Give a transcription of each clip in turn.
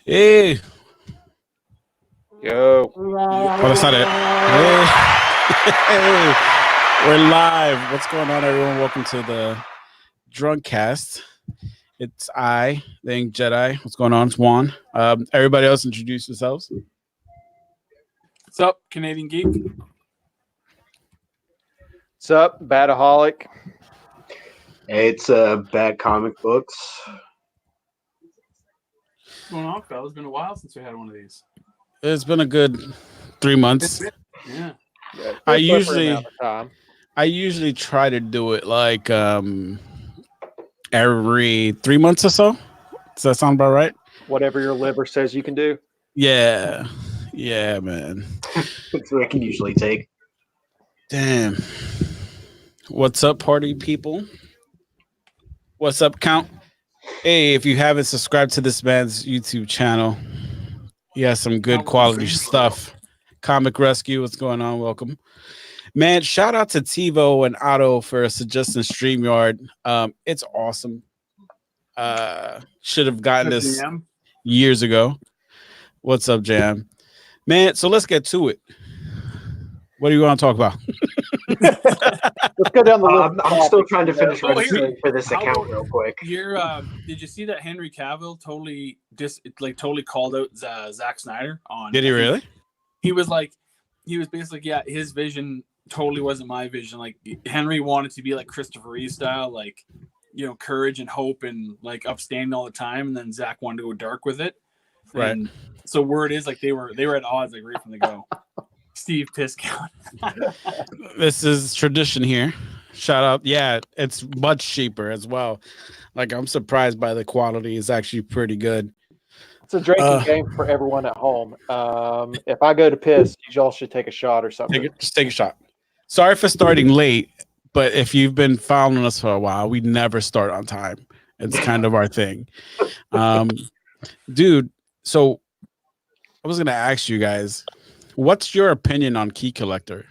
Hey, Yo. oh, that's not it. Hey, hey, we're live. What's going on, everyone? Welcome to the Drunkcast. It's I, the Ink Jedi. What's going on? It's Juan. Everybody else, introduce yourselves. What's up, Canadian Geek? What's up, Bataholic? Hey, it's Bad Comic Books. What's going on, fellas? It's been a while since we had one of these. It's been a good 3 months. Yeah. I usually try to do it like every 3 months or so. Does that sound about right? Whatever your liver says you can do. Yeah, man. That's what I can usually take. Damn. What's up, party people? What's up, Count? Hey, if you haven't subscribed to this man's YouTube channel, he has some good quality stuff. Comic Rescue, what's going on? Welcome. Man, shout out to TiVo and Otto for suggesting StreamYard. It's awesome. Should have gotten this years ago. What's up, Jam? Man, so let's get to it. What do you want to talk about? Let's go down the list. I'm still trying to finish registering for this account real quick. Did you see that Henry Cavill totally called out Zack Snyder on? Did he really? He was basically, yeah, his vision totally wasn't my vision. Like, Henry wanted to be like Christopher Reeve style, like, you know, courage and hope and like upstanding all the time, and then Zack wanted to go dark with it. Right. And so word is like they were at odds like right from the go. Steve Piscount. This is tradition here. Shout out. Yeah, it's much cheaper as well. Like, I'm surprised by the quality. It's actually pretty good. It's a drinking game for everyone at home. If I go to piss, y'all should take a shot or something. Just take a shot. Sorry for starting late, but if you've been following us for a while, we never start on time. It's kind of our thing. Dude, so I was going to ask you guys, what's your opinion on Key Collector?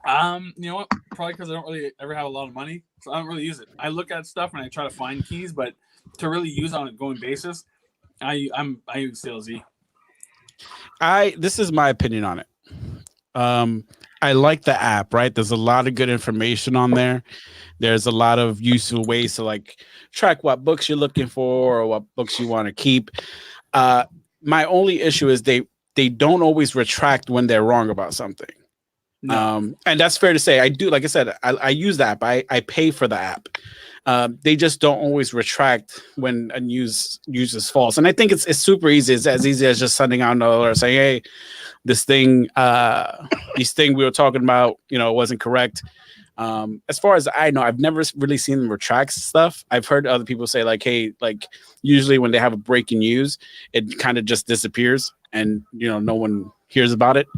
You know what? Probably because I don't really ever have a lot of money, so I don't really use it. I look at stuff and I try to find keys, but to really use on a going basis, I use CLZ. This is my opinion on it. I like the app, right? There's a lot of good information on there. There's a lot of useful ways to like track what books you're looking for or what books you want to keep. My only issue is they don't always retract when they're wrong about something. No. And that's fair to say. I do, like I said, I use the app. I pay for the app. They just don't always retract when a news is false. And I think it's super easy. It's as easy as just sending out an alert saying, hey, this thing we were talking about, you know, wasn't correct. As far as I know, I've never really seen them retract stuff. I've heard other people say like, hey, like usually when they have a breaking news, it kind of just disappears and, you know, no one hears about it.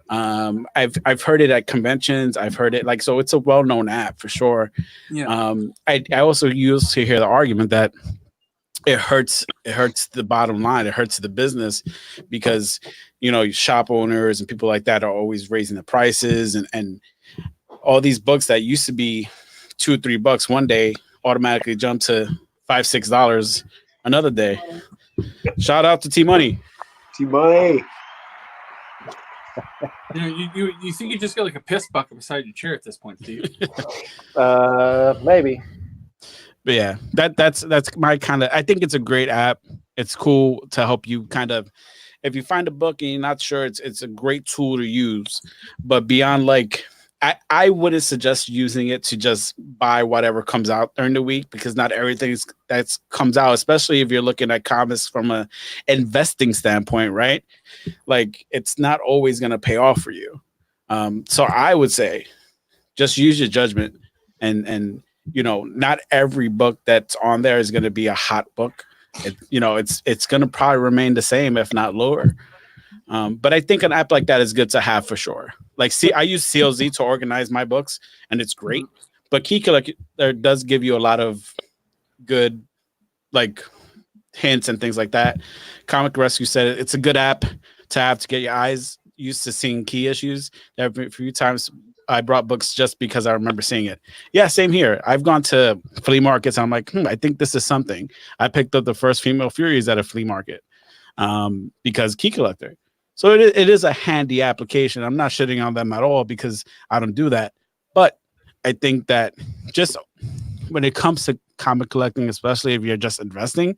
I've heard it at conventions. I've heard it so it's a well-known app for sure. Yeah. I also used to hear the argument that it hurts the bottom line. It hurts the business because, you know, shop owners and people like that are always raising the prices and all these books that used to be $2 or $3 one day automatically jump to $5-6 another day. Shout out to T Money. T-Money. You know, you think you just got like a piss bucket beside your chair at this point, Steve? Maybe. But yeah, that's my kind of. I think it's a great app. It's cool to help you kind of. If you find a book and you're not sure, it's a great tool to use. But beyond like, I wouldn't suggest using it to just buy whatever comes out during the week because not everything that comes out, especially if you're looking at comics from a investing standpoint, right? Like it's not always going to pay off for you. So I would say just use your judgment and you know, not every book that's on there is going to be a hot book. It's going to probably remain the same, if not lower. But I think an app like that is good to have for sure. Like, I use CLZ to organize my books, and it's great. But Key Collector does give you a lot of good, like, hints and things like that. Comic Rescue said it's a good app to have to get your eyes used to seeing key issues. There have been a few times I brought books just because I remember seeing it. Yeah, same here. I've gone to flea markets. And I'm like, I think this is something. I picked up the first Female Furies at a flea market because Key Collector. So it is a handy application. I'm not shitting on them at all because I don't do that. But I think that just when it comes to comic collecting, especially if you're just investing,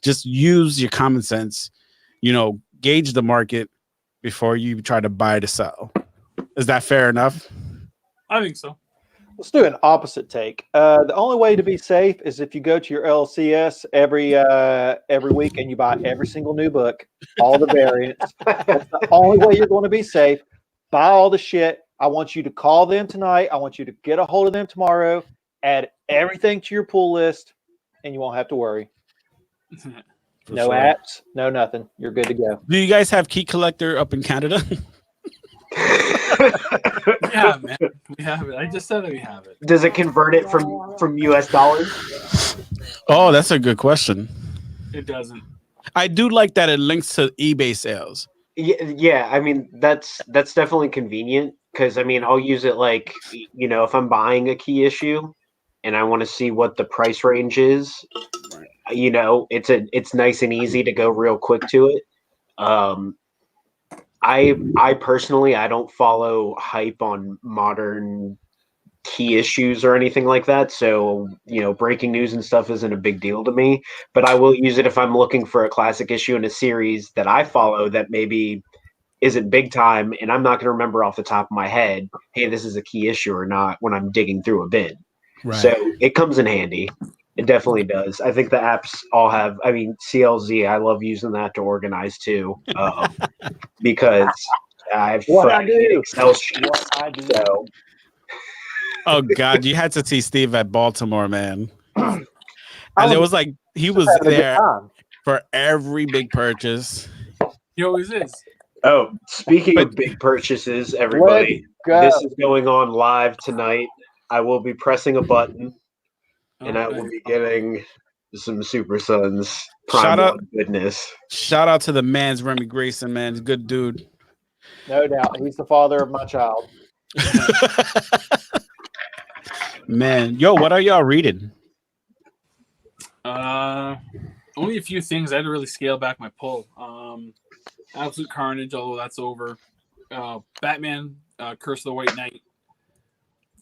just use your common sense, gauge the market before you try to buy to sell. Is that fair enough? I think so. Let's do an opposite take. The only way to be safe is if you go to your LCS every week and you buy every single new book, all the variants. That's the only way you're going to be safe. Buy all the shit. I want you to call them tonight. I want you to get a hold of them tomorrow. Add everything to your pull list, and you won't have to worry. No apps, no nothing. You're good to go. Do you guys have Key Collector up in Canada? Yeah, man, we have it. I just said that we have it. Does it convert it from US dollars? Oh, that's a good question. It doesn't. I do like that it links to eBay sales. Yeah. I mean, that's definitely convenient because I'll use it like if I'm buying a key issue and I want to see what the price range is. It's nice and easy to go real quick to it. I personally, I don't follow hype on modern key issues or anything like that. So, breaking news and stuff isn't a big deal to me, but I will use it if I'm looking for a classic issue in a series that I follow that maybe isn't big time. And I'm not going to remember off the top of my head, hey, this is a key issue or not when I'm digging through a bin. Right. So it comes in handy. It definitely does. I think the apps all have, CLZ, I love using that to organize too, because I've Excel sheets. So. Oh God, you had to see Steve at Baltimore, man. And it was like he was there for every big purchase. He always is. Oh, speaking of big purchases, everybody, this is going on live tonight. I will be pressing a button. And I will be getting some Super Sons Prime goodness. Shout out to the man's Remy Grayson, man. He's a good dude. No doubt. He's the father of my child. Man, what are y'all reading? Only a few things. I had to really scale back my pull. Absolute Carnage, although that's over. Batman, Curse of the White Knight.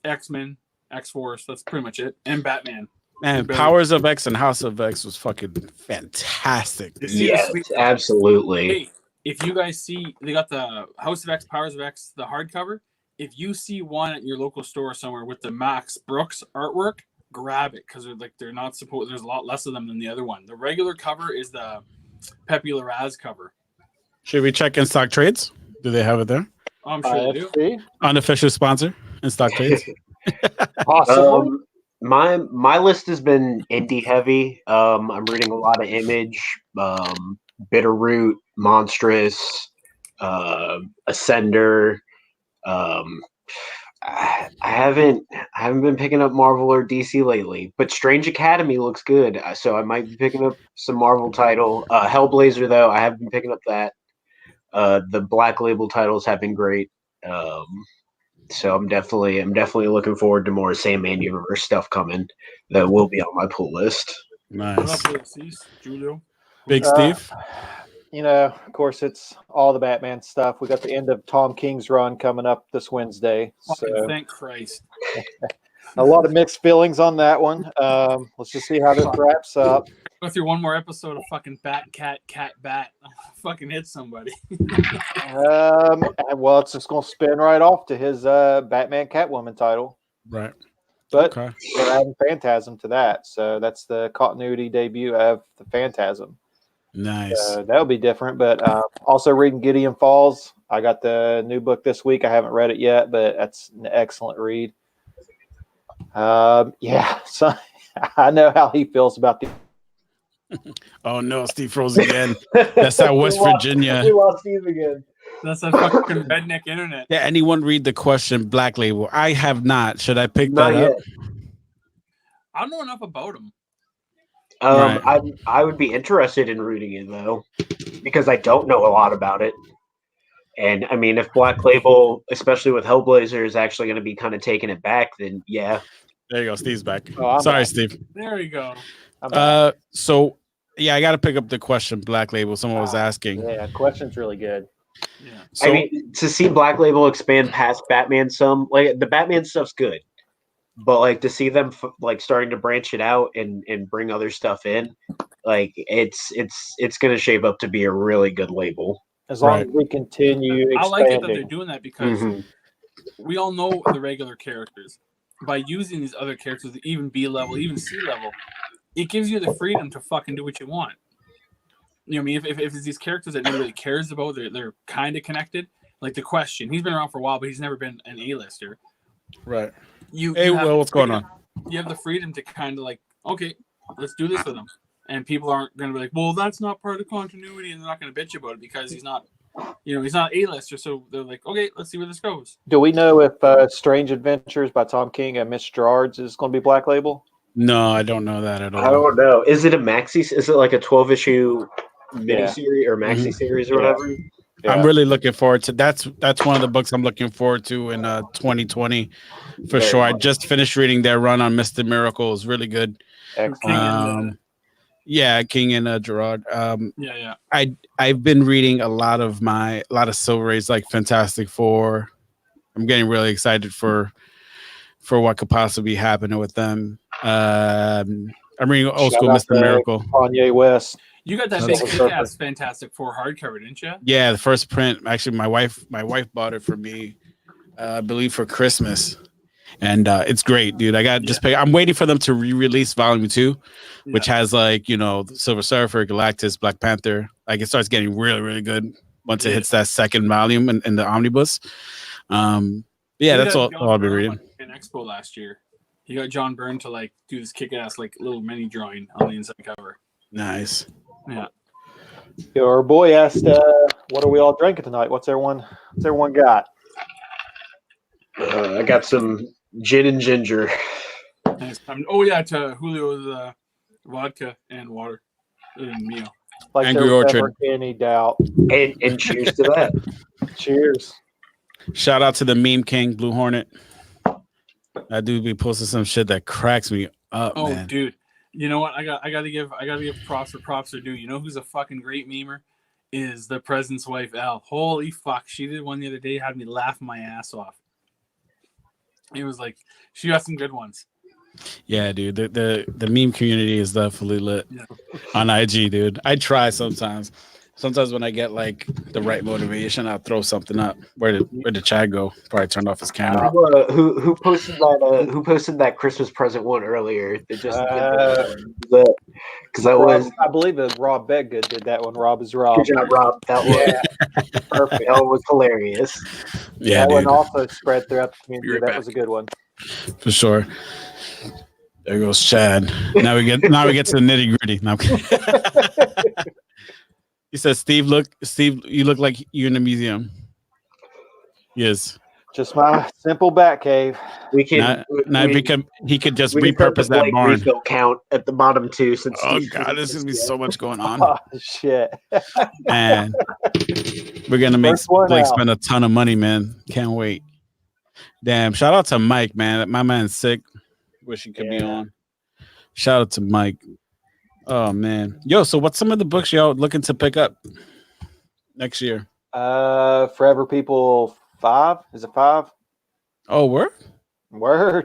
X-Men. X-Force, that's pretty much it. And Batman. Man, Powers of X and House of X was fucking fantastic. Yes, absolutely. Hey, if you guys see, they got the House of X, Powers of X, the hardcover. If you see one at your local store somewhere with the Max Brooks artwork, grab it because they're not supposed. There's a lot less of them than the other one. The regular cover is the Pepe Larraz cover. Should we check in stock trades? Do they have it there? I'm sure they do. Unofficial sponsor in stock trades. My list has been indie heavy. I'm reading a lot of Image, Bitterroot, Monstrous, Ascender. I haven't been picking up Marvel or DC lately, but Strange Academy looks good, so I might be picking up some Marvel title. Hellblazer though, I have been picking up that. The Black Label titles have been great. So I'm definitely looking forward to more Sandman Universe stuff coming that will be on my pull list. Nice. Julio. Big Steve. Of course, it's all the Batman stuff. We got the end of Tom King's run coming up this Wednesday. So thank Christ. A lot of mixed feelings on that one. Let's just see how this wraps up. Go through one more episode of fucking Bat, Cat, Bat. Fucking hit somebody. Well, it's just going to spin right off to his Batman Catwoman title. Right. But they're adding Phantasm to that. So that's the continuity debut of the Phantasm. Nice. That'll be different. But also reading Gideon Falls. I got the new book this week. I haven't read it yet, but that's an excellent read. So I know how he feels about the. Oh no, Steve froze again. That's that West Virginia. We lost Steve again. That's that fucking redneck internet. Yeah, anyone read the question Black Label? I have not. Should I pick that up? I don't know enough about him. I would be interested in reading it though, because I don't know a lot about it. And I mean, if Black Label, especially with Hellblazer, is actually going to be kind of taking it back, then yeah. There you go. Steve's back. Oh, I'm Sorry, back. Steve. There you go. I'm back. So yeah, I got to pick up the question. Black Label. Someone was asking. Yeah, question's really good. Yeah. So I mean, to see Black Label expand past Batman, some like the Batman stuff's good, but like to see them like starting to branch it out and bring other stuff in, like it's going to shape up to be a really good label. As long as we continue expanding. I like it that they're doing that because Mm-hmm. we all know the regular characters. By using these other characters, even B level, even C level, it gives you the freedom to fucking do what you want. You know what I mean? If it's these characters that nobody cares about, they're kind of connected. Like the Question, he's been around for a while, but he's never been an A-lister. right. You Hey, have Will, what's going freedom. on? You have the freedom to kind of like, okay, let's do this with him. And people aren't going to be like, well, that's not part of the continuity, and they're not going to bitch about it because he's not, he's not A-lister. So they're like, okay, let's see where this goes. Do we know if Strange Adventures by Tom King and Mitch Gerards is going to be Black Label? No, I don't know that at all. I don't know. Is it a maxi? Is it like a 12-issue miniseries or maxi series or whatever? Yeah. I'm really looking forward to that's one of the books I'm looking forward to in 2020 for sure. I just finished reading their run on Mr. Miracle. It's really good. Excellent. Yeah, King and Gerard. Yeah. I've been reading a lot of Silver Age, like Fantastic Four. I'm getting really excited for what could possibly happen with them. I'm reading Old School Mr. Miracle. Kanye West. You got that big kick-ass Fantastic Four hardcover, didn't you? Yeah, the first print. Actually, my wife bought it for me, I believe for Christmas, and it's great, dude. I'm waiting for them to re-release Volume 2, which has like the Silver Surfer, Galactus, Black Panther. Like it starts getting really, really good once it hits that second volume in the omnibus. That's all I'll be reading. In Expo last year, he got John Byrne to like do this kick-ass like little mini drawing on the inside cover. Nice. Yeah. Our boy asked, "What are we all drinking tonight? What's everyone got?" I got some gin and ginger. Nice. To Julio's vodka and water and meal. Like Angry there was Orchard. never any doubt. And cheers to that. Cheers. Shout out to the meme king, Blue Hornet. That dude be posting some shit that cracks me up, man. Dude. You know what? I gotta give props for props are due. You know who's a fucking great memer? Is the president's wife, Al. Holy fuck. She did one the other day, had me laughing my ass off. It was like she got some good ones. Yeah, dude. The meme community is definitely lit on IG, dude. I try sometimes. Sometimes when I get like the right motivation, I'll throw something up. Where did Chad go? Probably turned off his camera. Who posted that? Who posted that Christmas present one earlier? Because that was. I believe it was Rob Bedgood did that one. Rob is Rob. Good job, Rob. That was perfect. That was hilarious. Yeah, that dude. one also spread throughout the community. That was a good one. For sure. There goes Chad. Now we get to the nitty gritty. Now. He says, Steve, you look like you're in a museum. Yes. Just my simple Batcave. He could just repurpose that barn. Refill count at the bottom too. Since there's gonna be so much going on. Oh shit! And we're gonna make Blake spend a ton of money, man. Can't wait. Damn! Shout out to Mike, man. My man's sick. Wish he could be on. Shout out to Mike. Oh man, so what's some of the books y'all looking to pick up next year? Forever People 5. Is it 5? Oh, word. My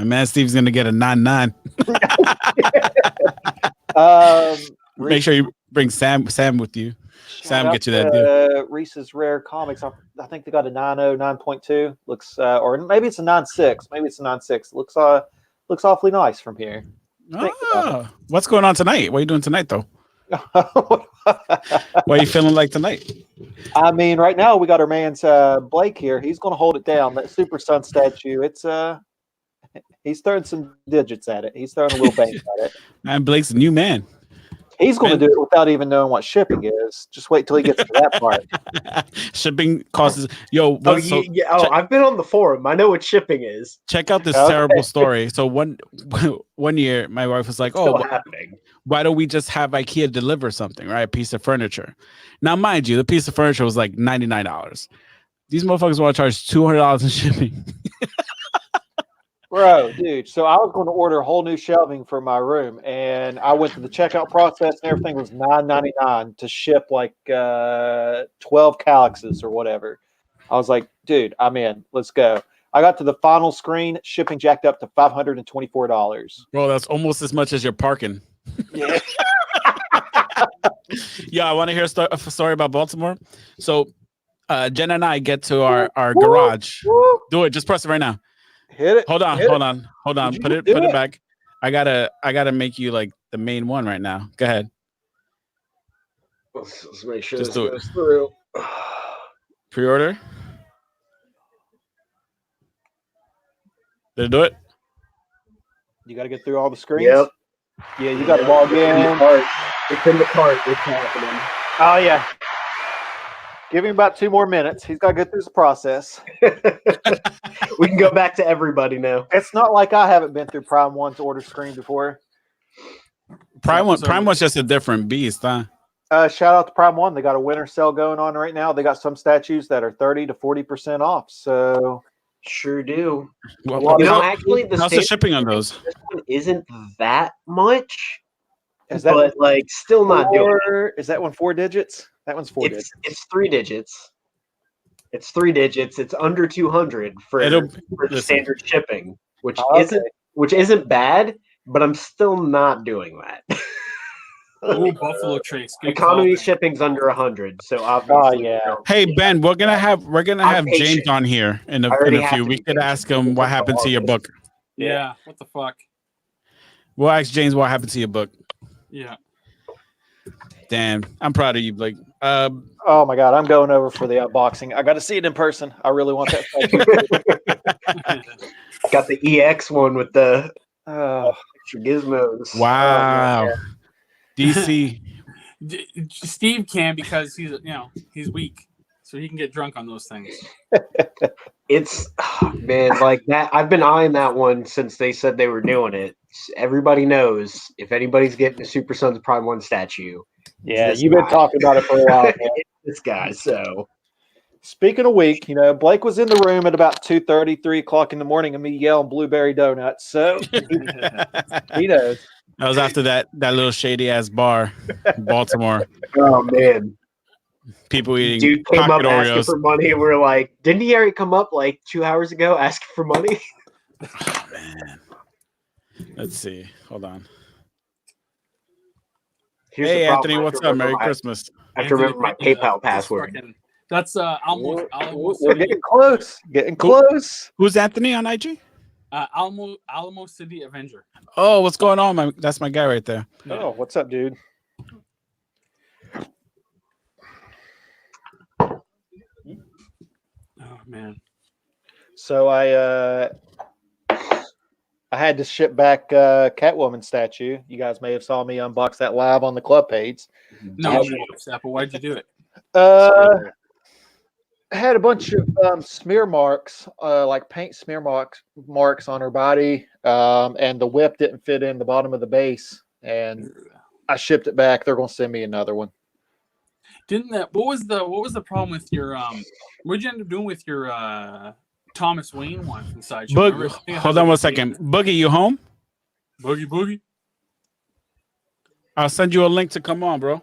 man Steve's gonna get a 9.9. Make sure you bring Sam with you. Sam get you that deal. Reese's Rare Comics. I think they got a 9.0, 9.2. Looks, or maybe it's a 9.6. Maybe it's a 9.6. Looks awfully nice from here. What's going on tonight? What are you doing tonight, though? What are you feeling like tonight? I mean, right now we got our man's Blake here. He's going to hold it down. That Super Sun statue. It's he's throwing some digits at it. He's throwing a little bank at it. Man, Blake's a new man. He's going to do it without even knowing what shipping is. Just wait till he gets to that part. Shipping costs. Yo, I've been on the forum. I know what shipping is. Check out this terrible story. So one year, my wife was like, It's still happening. Why don't we just have IKEA deliver something, right? A piece of furniture. Now, mind you, the piece of furniture was like $99. These motherfuckers want to charge $200 in shipping. Bro, dude. So I was going to order whole new shelving for my room, and I went through the checkout process, and everything was $9.99 to ship like 12 calyxes or whatever. I was like, dude, I'm in. Let's go. I got to the final screen, shipping jacked up to $524. Bro, that's almost as much as your parking. Yeah. Yeah, I want to hear a story about Baltimore. So Jen and I get to our garage. Do it. Just press it right now. Hit it. Hold on. Put it back. I gotta make you like the main one right now. Go ahead. Let's make sure Just this do it. goes through. Pre-order. Did it do it? You got to get through all the screens. Yep. Yeah, you got to log in. It's in the cart. It's happening. Oh yeah. Give him about 2 more minutes. He's got to go through the process. We can go back to everybody now. It's not like I haven't been through Prime 1's order screen before. Prime one's just a different beast, huh? Shout out to Prime 1. They got a winter sale going on right now. They got some statues that are 30 to 40% off. So sure do. Well, actually, how's the shipping on those? This one isn't that much. Is that but like still not doing it. Is that one 4 digits? That one's 4 digits. It's 3 digits. It's 3 digits. It's under 200 for the standard shipping, which isn't bad, but I'm still not doing that. Ooh, Buffalo Trace. Good Economy call, shipping's under 100, so obviously. Yeah. Hey Ben, we're gonna have James on here in a few. We could ask him what happened to your book. Yeah. What the fuck? We'll ask James what happened to your book. Yeah. Damn, I'm proud of you, Blake. Oh my God, I'm going over for the unboxing. I got to see it in person. I really want that. Got the EX one with the extra gizmos. Wow. DC. Steve can because he's weak, so he can get drunk on those things. It's man, like that. I've been eyeing that one since they said they were doing it. Everybody knows if anybody's getting a Super Sons Prime 1 statue. Yeah, you've been talking about it for a while. This guy. So, speaking of week, Blake was in the room at about 2:30, 3 o'clock in the morning, and me yelling blueberry donuts. So he knows. That was after that little shady ass bar in Baltimore. Oh man, people eating. Dude came up Oreos. asking for money, and we're like, "Didn't he already come up like 2 hours ago asking for money?" Oh, man. Let's see. Hold on. Hey Anthony, what's up? Merry Christmas. I have to remember my PayPal password. That's Alamo We're getting close. Getting close. Who's Anthony on IG? Alamo City Avenger. Oh, what's going on? That's my guy right there. Oh, what's up, dude? Oh man. So I had to ship back Catwoman statue. You guys may have saw me unbox that live on the club page. No, but why'd you do it? I had a bunch of smear marks, like paint smear marks on her body, and the whip didn't fit in the bottom of the base, and I shipped it back. They're going to send me another one. What was the problem with your what'd you end up doing with your Thomas Wayne one inside? Hold on 1 second. Boogie, you home? Boogie. I'll send you a link to come on, bro.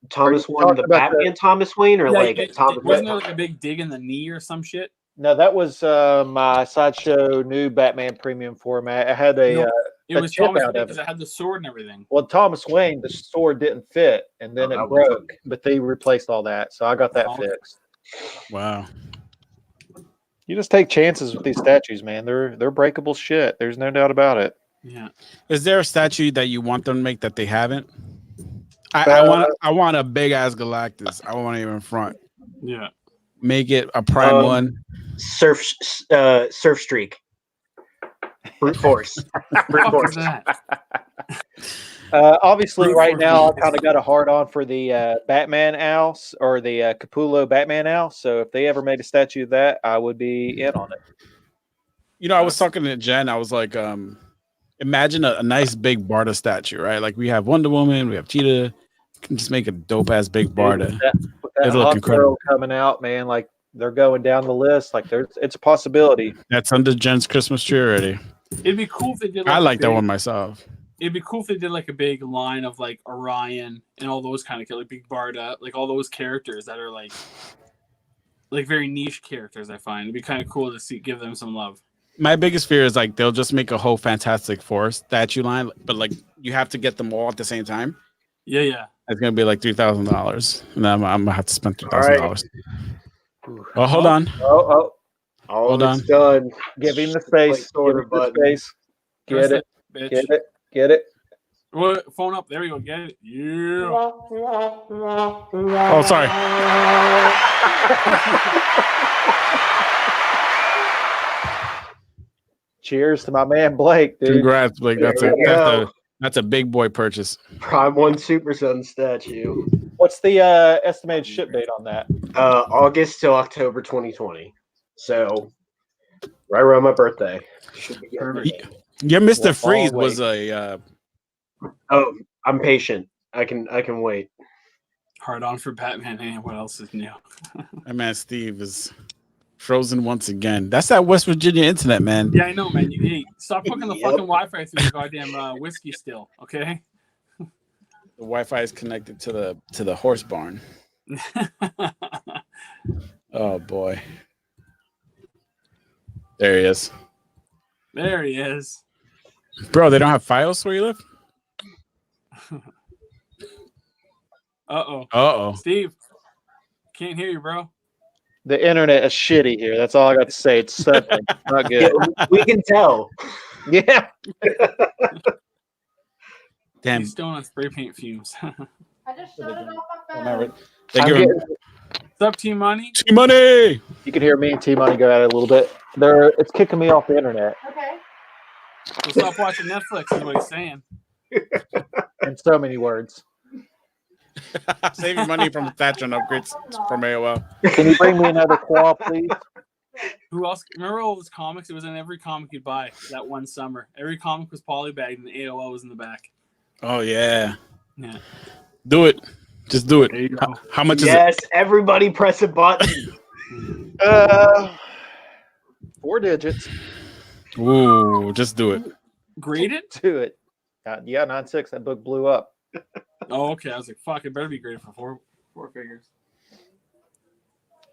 Thomas Wayne, the Batman Thomas Wayne, or wasn't there like a big dig in the knee or some shit? No, that was my Sideshow new Batman premium format. I had it was Thomas Wayne because it had the sword and everything. Well, Thomas Wayne, the sword didn't fit, and then it broke, but they replaced all that, so I got that fixed. Wow. You just take chances with these statues, man. They're breakable shit. There's no doubt about it. Yeah. Is there a statue that you want them to make that they haven't? I want a big ass Galactus. I want it in front. Yeah. Make it a Prime 1. Surf Streak. Brute force. Brute Fuck force. is that? Obviously, Brute right force now, I movies. kind of got a hard on for the Batman owl or the Capullo Batman owl. So if they ever made a statue of that, I would be in on it. I was talking to Jen. I was like, imagine a nice big Barda statue, right? Like we have Wonder Woman, we have Cheetah. You can just make a dope ass big Barda. With that It'll look Hawk incredible. Girl coming out, man, like they're going down the list. Like it's a possibility. That's under Jen's Christmas tree already. It'd be cool if they did. I a like that big- one myself. It'd be cool if they did like a big line of like Orion and all those kind of like Big Barda, like all those characters that are like very niche characters. I find it'd be kind of cool to give them some love. My biggest fear is like they'll just make a whole Fantastic Four statue line, but like you have to get them all at the same time. Yeah. It's gonna be like $3,000, and I'm gonna have to spend $3,000. Well, hold on. Oh, All Hold of it's on. done. give him the space. Give him the space. Get it. bitch. Get it. Get it. Well, phone up. There we go. Get it. Yeah. Oh, sorry. Cheers to my man Blake, dude. Congrats, Blake. There we go. That's a big boy purchase. Prime 1 Super Sun statue. What's the estimated ship date on that? August till October 2020. So right around my birthday. Should be getting it. Your Mr. Well, Freeze I'll was a Oh, I'm patient. I can wait. Hard on for Batman. And what else is new? my man Steve is frozen once again. That's that West Virginia internet, man. Yeah, I know, man. Hey, stop hooking the Yep. fucking Wi-Fi through the goddamn whiskey still, okay? The Wi-Fi is connected to the horse barn. Oh boy. There he is. There he is. Bro, they don't have files where you live? Uh-oh. Uh-oh. Steve, can't hear you, bro. The internet is shitty here. That's all I got to say. It's something. Not Yeah, good. we can tell. Yeah. Damn. He's still on spray paint fumes. I just shut it off my phone. Remember, I'm they give him What's up, Team Money? money. You can hear me and T Money go at it a little bit. It's kicking me off the internet Okay. So stop watching Netflix is what he's saying. in so many words. Save your money from Thatcher and upgrades from AOL. Can you bring me another claw, please? Who else? Remember all those comics? It was in every comic you'd buy that one summer. Every comic was polybagged and AOL was in the back. Oh yeah. Yeah. Do it. Just do it. There you go. How much is Yes, everybody press a button. 4 digits. it? Ooh, just do it. Grade it? Do it. Yeah, 9.6. That book blew up. Oh, okay. I was like, fuck, it better be graded for four figures.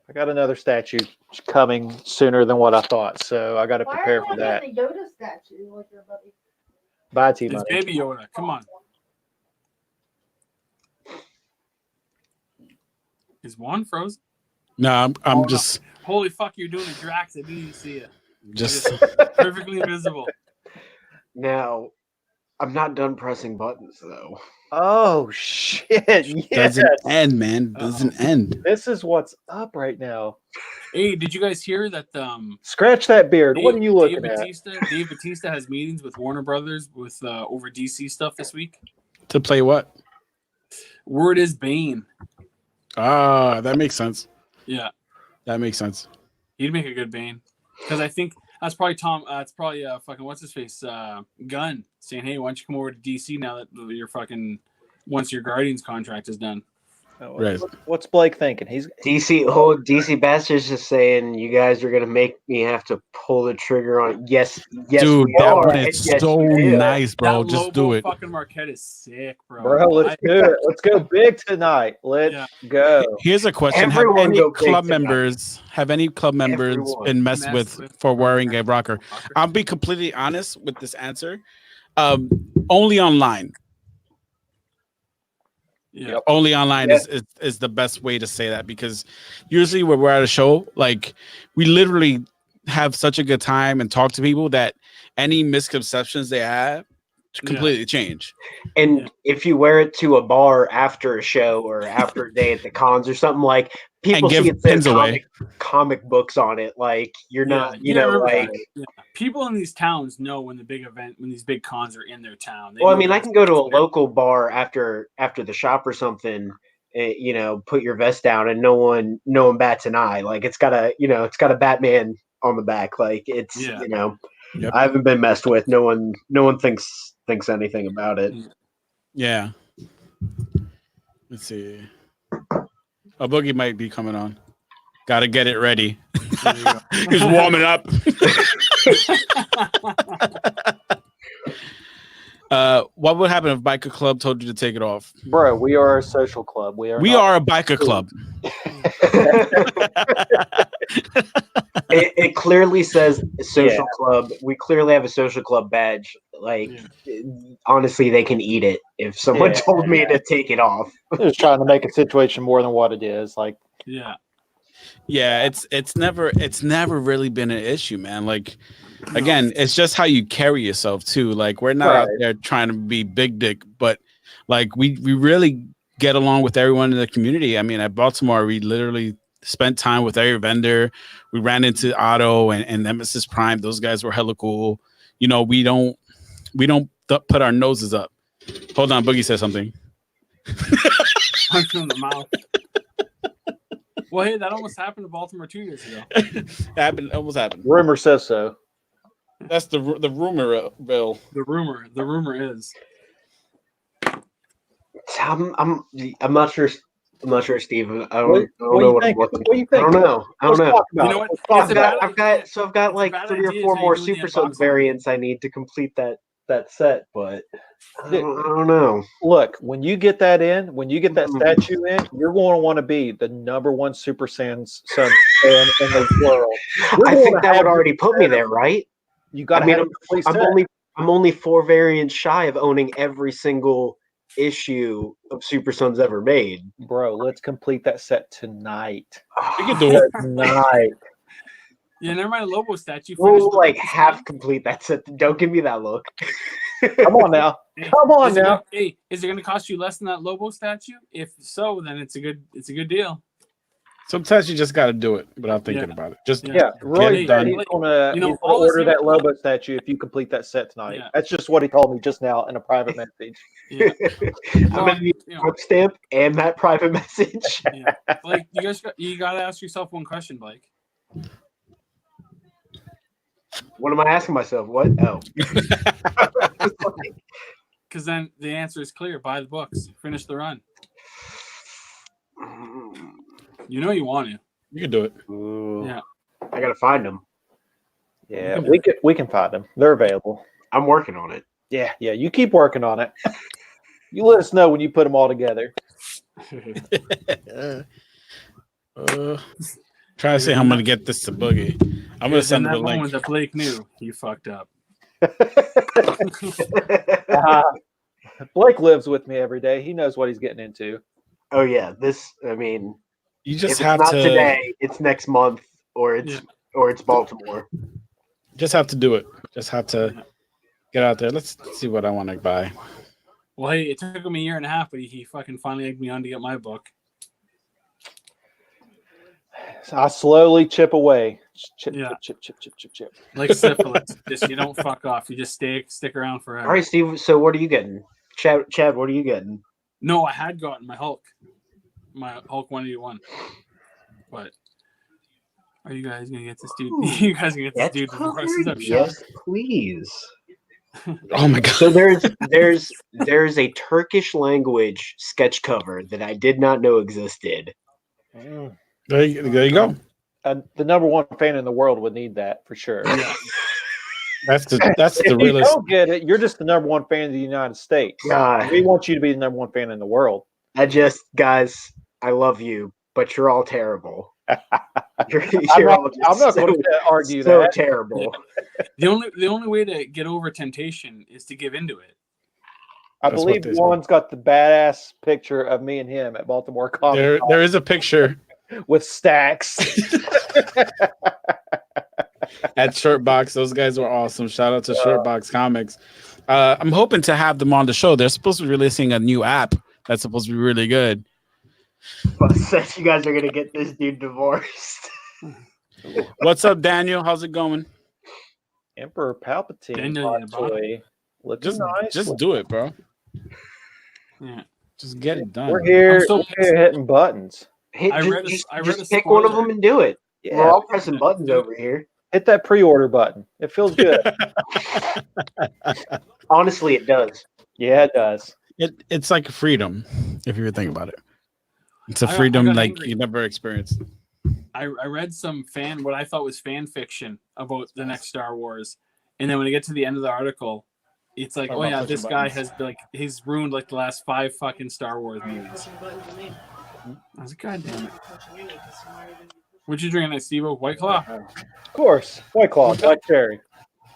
I got another statue coming sooner than what I thought, so I got to Why prepare are for you that. getting a Yoda statue like your buddy? Bye, T It's Money. Baby Yoda. Come on. Is one frozen? No, I'm Oh, no. just Holy fuck, you're doing a Drax. I didn't even see it. just Perfectly invisible. Now, I'm not done pressing buttons though. Oh, shit. Yes. doesn't end, man. Doesn't end. This is what's up right now. Hey, did you guys hear that Scratch that beard. What are you looking at? Dave Bautista has meetings with Warner Brothers with over DC stuff this week. To play what? Word is Bane. Ah, that makes sense. Yeah, That makes sense. he'd make a good Bane. Because I think that's probably Tom. It's probably fucking what's his face, Gunn, saying, "Hey, why don't you come over to DC now that you're fucking once your Guardians contract is done." Oh, Right. What's Blake thinking? He's DC Bastard's just saying you guys are gonna make me have to pull the trigger on. Yes, Dude, we that are. one is Yes, so you do. nice, bro. That Just do Lobo it. Fucking Marquette is sick, bro. bro. Let's do it. Let's go big tonight. Let's Yeah. go. Here's a question: Everyone Have any go big club tonight. members Everyone. been messed with for wearing a rocker? I'll be completely honest with this answer. Only online. Yeah. Only online is the best way to say that, because usually when we're at a show, like we literally have such a good time and talk to people that any misconceptions they have completely change. And if you wear it to a bar after a show or after a day at the cons or something, like people give see it says pins away. comic books on it, like you're not, you know, like. People in these towns know when these big cons are in their town. Well, I mean, I can go to a local bar after the shop or something, you know, put your vest down, and no one bats an eye. Like it's got a Batman on the back. Like it's, you know, I haven't been messed with. No one thinks anything about it. Yeah. Let's see. A Boogie might be coming on. Got to get it ready. He's warming up. What would happen if Biker Club told you to take it off? Bro, we are a social club. We are a biker club. It clearly says social club. We clearly have a social club badge. Like, honestly, they can eat it if someone told me to take it off. Just trying to make a situation more than what it is. Like, it's never really been an issue, man. Like, again, it's just how you carry yourself too. Like, we're not out there trying to be big dick, but like we really get along with everyone in the community. I mean, at Baltimore, we literally spent time with every vendor. We ran into Otto and Nemesis Prime. Those guys were hella cool. You know, we don't put our noses up. Hold on, Boogie said something. Punch him in the mouth. Well, hey, that almost happened to Baltimore 2 years ago. Almost happened. Rumor says so. That's the rumor, Bill. The rumor is. I'm not sure. I'm not sure, Steve. I don't know what I'm looking. What do you think? I don't know. You know what? I've got like 3 or 4 more Super Sons variants I need to complete that set, but I don't know. Look, when you get that statue in, you're going to want to be the #1 Super Sons fan in the world. I think that would already put me there, right? You got to have I'm only 4 variants shy of owning every single issue of Super Sons ever made. Bro, let's complete that set tonight. We can do it tonight. Yeah, never mind. Lobo statue. We'll like half complete that set. Don't give me that look. Come on now. Come on now. Hey, is it going to cost you less than that Lobo statue? If so, then it's a good deal. Sometimes you just got to do it without thinking about it. Just Roy done. He's gonna order that Lobo statue if you complete that set tonight. Yeah. That's just what he told me just now in a private message. Yeah. I'm gonna need a stamp and that private message. Like you got to ask yourself one question, Blake. What am I asking myself? What? Oh. Because then the answer is clear. Buy the books. Finish the run. You know you want to. You can do it. Ooh. Yeah. I got to find them. Yeah, we can find them. They're available. I'm working on it. Yeah. You keep working on it. You let us know when you put them all together. Try to say I'm going to get this to Boogie. I'm going to send him a link. That Blake knew you fucked up. Blake lives with me every day. He knows what he's getting into. Oh yeah, you just have to. Today, it's next month, or it's Baltimore. Just have to do it. Just have to get out there. Let's see what I want to buy. Well, hey, it took him a 1.5 years, but he fucking finally egged me on to get my book. So I slowly chip away. Chip. Like syphilis. Just you don't fuck off. You just stick around forever. All right, Steve. So what are you getting? Chad, what are you getting? No, I had gotten my Hulk 181. But are you guys gonna get this dude? You guys gonna get this dude before I sit up shop? Yes, please. Oh my god! So there's a Turkish language sketch cover that I did not know existed. There you go. The #1 fan in the world would need that for sure. Yeah. That's the if realest. You don't get it. You're just the #1 fan of the United States. We want you to be the #1 fan in the world. Guys, I love you, but you're all terrible. I'm not going to argue so that. Terrible. The only way to get over temptation is to give into it. I believe Juan's got the badass picture of me and him at Baltimore Comic Con. There is a picture with stacks. At Shirtbox. Those guys were awesome. Shout out to Shirtbox Comics. I'm hoping to have them on the show. They're supposed to be releasing a new app that's supposed to be really good. But since you guys are gonna get this dude divorced. What's up, Daniel? How's it going? Emperor Palpatine Daniel, hot yeah, bro. toy. Looking Just, nice. just do it, bro. Yeah. Just get it done. We're here. I'm so We're here hitting buttons. I read a Pick one of spoiler. them and do it. Yeah, We're all pressing buttons over here. hit that pre-order button. It feels good. Honestly, it does. Yeah, it does. It's like freedom, if you think about it. It's a I freedom got like hungry. you never experienced. I read some what I thought was fan fiction about the next Star Wars, and then when I get to the end of the article, it's like, Talk oh about yeah, pushing this guy buttons. has he's ruined like the last 5 fucking Star Wars movies. I was like, God damn it! What you drinking, Steve? White Claw. Of course. White Claw, Black Cherry.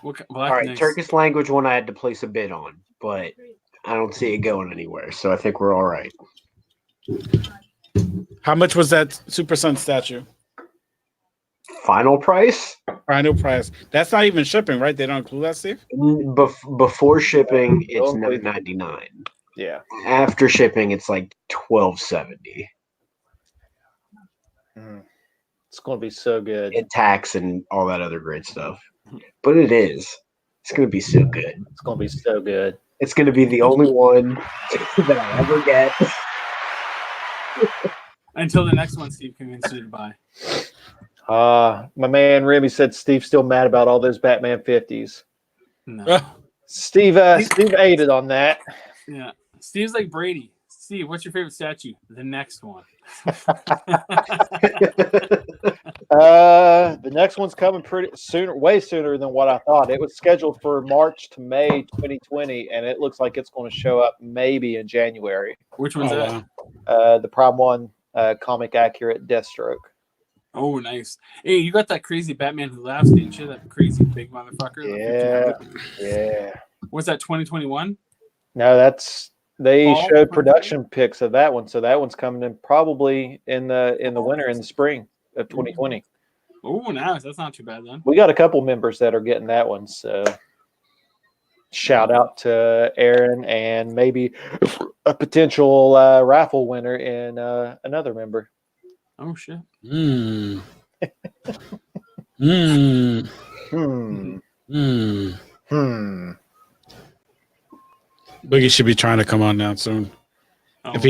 Black, All right, nice. Turkish language one I had to place a bid on, but I don't see it going anywhere, so I think we're all right. How much was that Super Sun statue? Final price? Final price. That's not even shipping, right? They don't include that, Steve? Before shipping, it's Don't believe- $9.99. Yeah. After shipping, it's like $12.70. It's going to be so good. And tax and all that other great stuff. But it is. It's going to be so good. It's going to be so good. It's going to be the only one that I ever get. Until the next one, Steve convinced you to buy. My man Remy said Steve's still mad about all those Batman 50s. No. Steve aided on that. Yeah. Steve's like Brady. Steve, what's your favorite statue? The next one. The next one's coming way sooner than what I thought. It was scheduled for March to May 2020, and it looks like it's going to show up maybe in January. Which one's that? wow. The Prime One comic accurate Deathstroke. Oh, nice. Hey, you got that crazy Batman Who Laughs, didn't you? That crazy big motherfucker. Yeah, yeah. What's that, 2021? No, they Fall, showed 2020? production pics of that one, so that one's coming in probably in the winter, in the spring of 2020. Oh, nice. That's not too bad then. We got a couple members that are getting that one, so shout out to Aaron and maybe a potential raffle winner in another member. Oh, shit. Mm. Mm. Hmm. Mm. Hmm. Boogie should be trying to come on now soon. Oh, If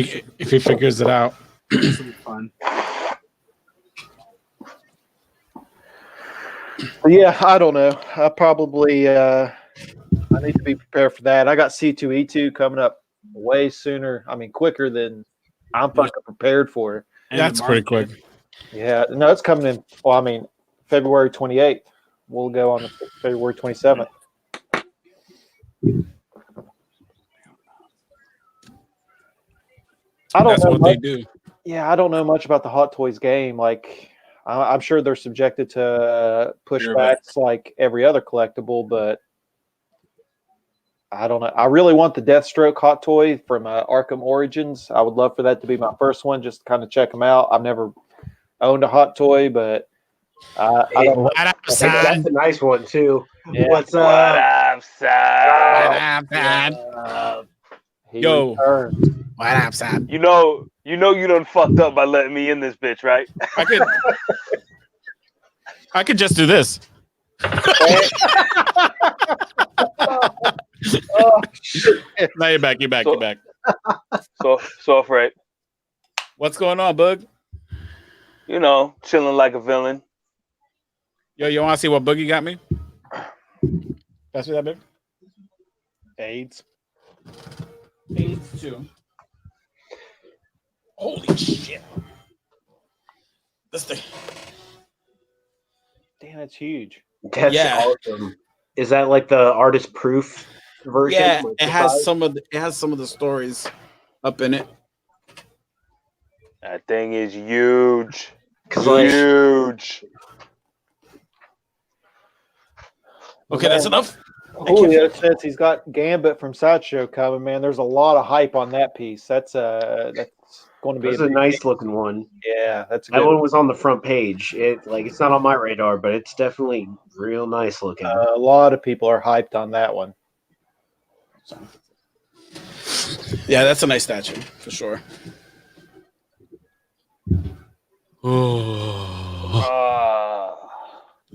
he figures it out. this will be fun. But yeah, I don't know. I probably I need to be prepared for that. I got C2E2 coming up way sooner. I mean, quicker than I'm fucking prepared for. And That's the pretty market. quick. Yeah, no, it's coming in. Well, I mean, February 28th. We'll go on February 27th. I don't That's know what much. they do. Yeah, I don't know much about the Hot Toys game. Like, I'm sure they're subjected to pushbacks like every other collectible, but I don't know. I really want the Deathstroke Hot Toy from Arkham Origins. I would love for that to be my first one, just to kind of check them out. I've never owned a Hot Toy, but I don't know. What up, I think that's son? a nice one, too. Yeah. What's What up? up, son? What up, son? He Yo. returned. What up, son? You know you done fucked up by letting me in this bitch, right? I could just do this. Oh, shit. Now you're back. You're So- back. So afraid. What's going on, Bug? You know, chilling like a villain. Yo, you want to see what Boogie got me? Pass me that, baby. AIDS. AIDS too. Holy shit! This thing. Damn, that's huge. That's Yeah. awesome. Is that like the artist proof version? Yeah, Like it the has size? some of the stories up in it. That thing is huge. 'Cause, like, Huge. Okay, that's enough. Julio says he's got Gambit from Sideshow coming, man. There's a lot of hype on that piece. That's going to be that's a big nice looking one. Yeah, that's a That good. one was on the front page. It's not on my radar, but it's definitely real nice looking. A lot of people are hyped on that one. Yeah, that's a nice statue for sure. Oh.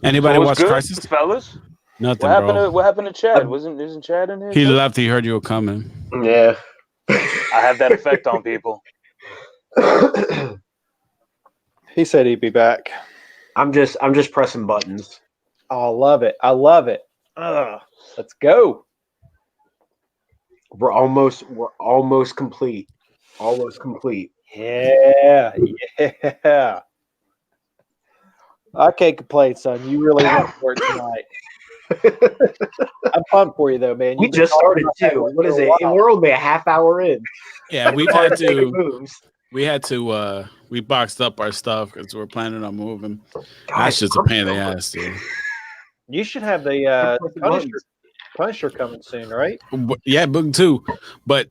Anybody So what's watch good, Crisis? fellas? Nothing, What happened bro. to Chad? Isn't Chad in here? He too? left. He heard you were coming. Yeah. I have that effect on people. He said he'd be back. I'm just pressing buttons. Oh, I love it. I love it. Let's go. We're almost complete. Almost complete. Yeah. Yeah. I can't complain, son. You really went for it tonight. I'm pumped for you, though, man. We You've been just talking started about that too. one What for is a it? while. We're only a half hour in. Yeah, we boxed up our stuff because we're planning on moving. That's just a pain in the ass, dude. You should have the Punisher coming soon, right? Yeah, book 2, but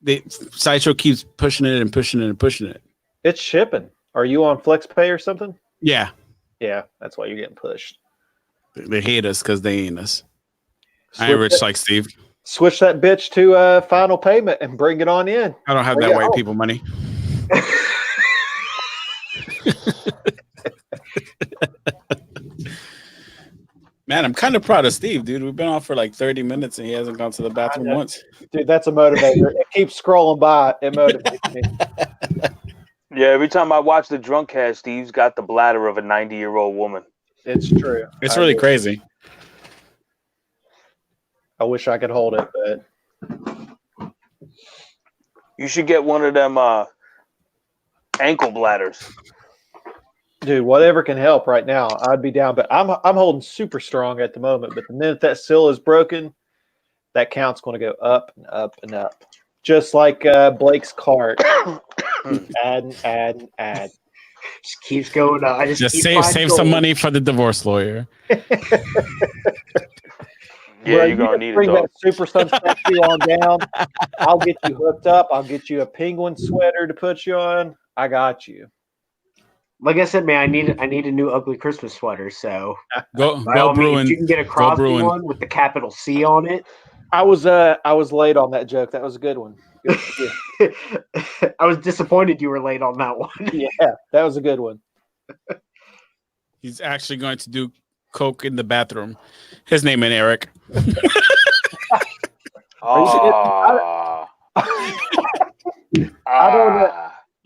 the Sideshow keeps pushing it and pushing it and pushing it. It's shipping. Are you on FlexPay or something? Yeah, Yeah, that's why you're getting pushed. they hate us because they ain't us. I ain't rich like Steve. Switch that bitch to final payment and bring it on in. I don't have Bring that it white home. people money. Man, I'm kind of proud of Steve, dude. We've been on for like 30 minutes and he hasn't gone to the bathroom once. Dude, that's a motivator. It keeps scrolling by. It motivates me. Yeah, every time I watch the Drunkcast, Steve's got the bladder of a 90-year-old woman. It's true. It's really crazy. I wish I could hold it, but You should get one of them ankle bladders. dude, whatever can help right now, I'd be down. But I'm holding super strong at the moment. But the minute that seal is broken, that count's going to go up and up and up, just like Blake's cart. add. Just keeps going. I Just save some money for the divorce lawyer. Yeah, Bro, you're gonna need it. bring Though. that Super Sun statue on down. I'll get you hooked up. I'll get you a penguin sweater to put you on. I got you. Like I said, man, I need a new ugly Christmas sweater. So Go by all means, Bruin. if you can get a Crosby Bruin. one with the capital C on it. I was late on that joke. That was a good one. Good for you. I was disappointed you were late on that one. Yeah, that was a good one. He's actually going to do coke in the bathroom. His name ain't Eric. Ah.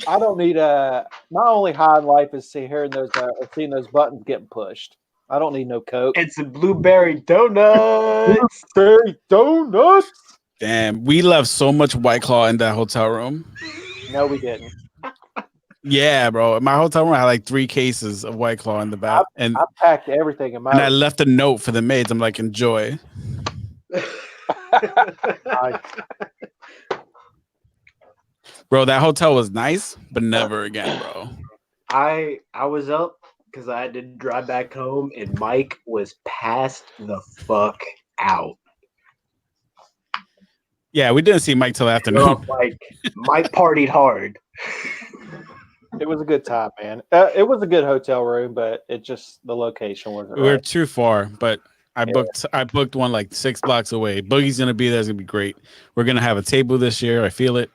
I don't need my only high in life is seeing those buttons getting pushed. I don't need no coke. It's a blueberry donuts. Blueberry donuts. Damn, we left so much White Claw in that hotel room. No, we didn't. Yeah, bro. My hotel room had like 3 cases of White Claw in the back, and I packed everything in my. I left a note for the maids. I'm like, enjoy. Bro, that hotel was nice, but never again, bro. I was up because I had to drive back home, and Mike was passed the fuck out. Yeah, we didn't see Mike till afternoon. Mike partied hard. It was a good time, man. It was a good hotel room, but it just the location wasn't. We were right. too far, but I booked one like 6 blocks away. Boogie's gonna be there. It's gonna be great. We're gonna have a table this year. I feel it.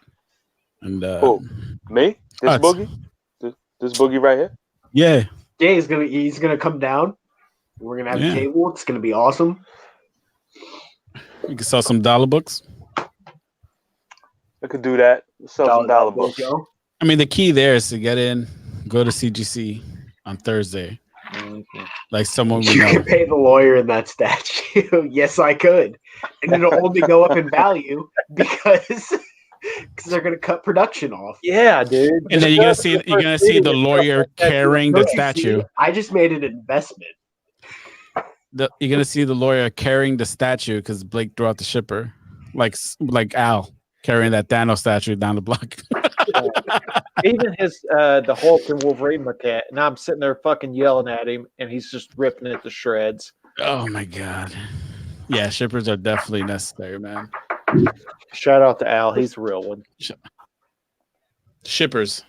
And me? This Boogie? This Boogie right here? Yeah. Yeah, he's gonna come down. We're gonna have a table. It's gonna be awesome. You can sell some dollar books. I could do that. Sell some dollar books. I mean, the key there is to get in, go to CGC on Thursday. Mm-hmm. Like someone we You know. could pay the lawyer in that statue. Yes, I could. And it'll only go up in value because they're gonna cut production off. Yeah, dude. And then you're gonna see the lawyer carrying the statue. I just made an investment. You're gonna see the lawyer carrying the statue because Blake threw out the shipper, like Al carrying that Thanos statue down the block. Even his the Hulk and Wolverine maquette, and I'm sitting there fucking yelling at him, and he's just ripping it to shreds. Oh my god. Yeah, shippers are definitely necessary, man. Shout out to Al, he's a real one. Shippers.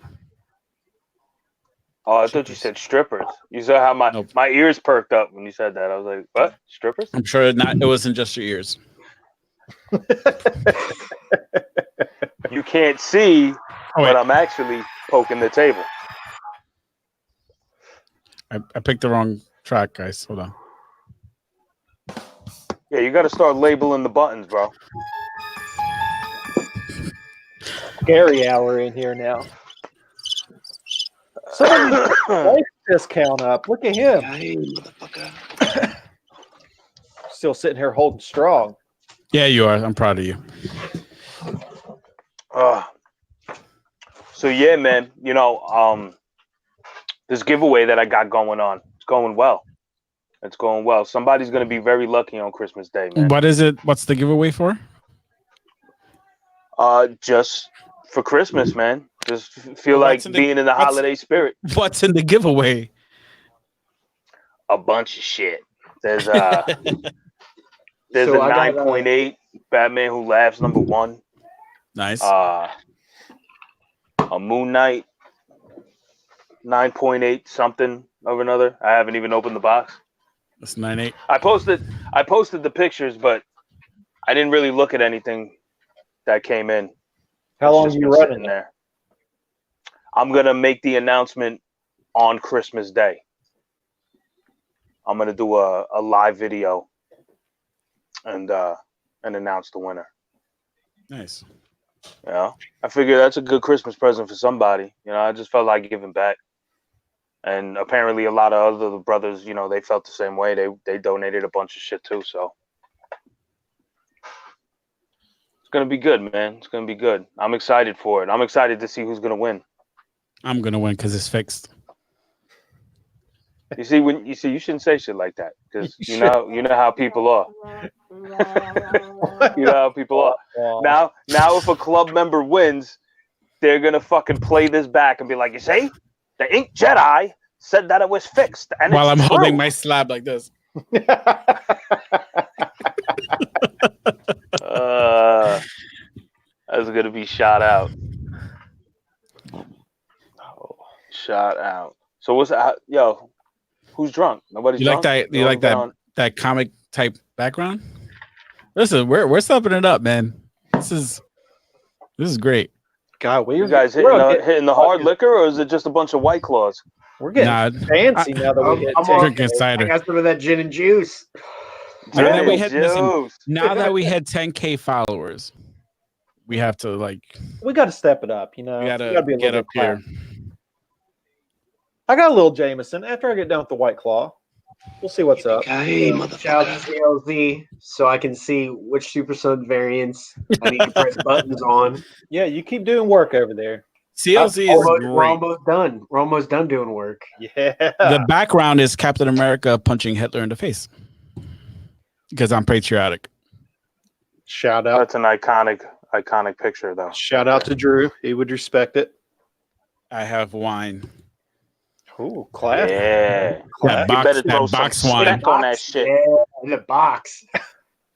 Oh, I thought you said strippers. You saw how my ears perked up when you said that. I was like, what? Strippers? I'm sure it wasn't just your ears. You can't see, Oh, wait. but I'm actually poking the table. I picked the wrong track, guys. Hold on. Yeah, you got to start labeling the buttons, bro. Scary hour in here now. Somebody life discount up. Look at him. Still sitting here holding strong. Yeah, you are. I'm proud of you. So yeah, man. This giveaway that I got going on, it's going well. It's going well. Somebody's gonna be very lucky on Christmas Day, man. What is it? What's the giveaway for? Just for Christmas, man. Just feel like being in the holiday spirit. What's in the giveaway? A bunch of shit. There's a 9.8 Batman Who Laughs #1. Nice. A Moon Knight 9.8 something of another. I haven't even opened the box. That's 9.8. I posted the pictures, but I didn't really look at anything that came in. How long are you running there? I'm gonna make the announcement on Christmas Day. I'm gonna do a live video and announce the winner. Nice. Yeah, I figure that's a good Christmas present for somebody. I just felt like giving back. And apparently a lot of other brothers, they felt the same way. They donated a bunch of shit too. So it's going to be good, man. It's going to be good. I'm excited for it. I'm excited to see who's going to win. I'm going to win because it's fixed. You shouldn't say shit like that because you know how people are. You know how people are. Now if a club member wins, they're going to fucking play this back and be like, you see? The Ink Jedi said that it was fixed. And while I'm true. holding my slab like this. That's going to be shot out. Shot out. So what's that? Yo, who's drunk? Nobody's drunk? You like that comic type background? Listen, we're stepping it up, man. This is great. God, you guys hitting the hard liquor, or is it just a bunch of White Claws? We're getting fancy now that we hit 10K. Drinking cider. I got some of that gin and juice. Now that we had 10K followers, we have to we got to step it up. We got to to get up here. I got a little Jameson. After I get done with the White Claw, we'll see what's up. Hey, shout out to CLZ so I can see which Super Sun variants I need to press buttons on. Yeah, you keep doing work over there. CLZ is great. We're almost done. We're almost done doing work. Yeah. The background is Captain America punching Hitler in the face because I'm patriotic. Shout out. That's an iconic picture, though. Shout out to Drew. He would respect it. I have wine. Ooh, class. Yeah. That box wine. On that shit. Yeah, in the box.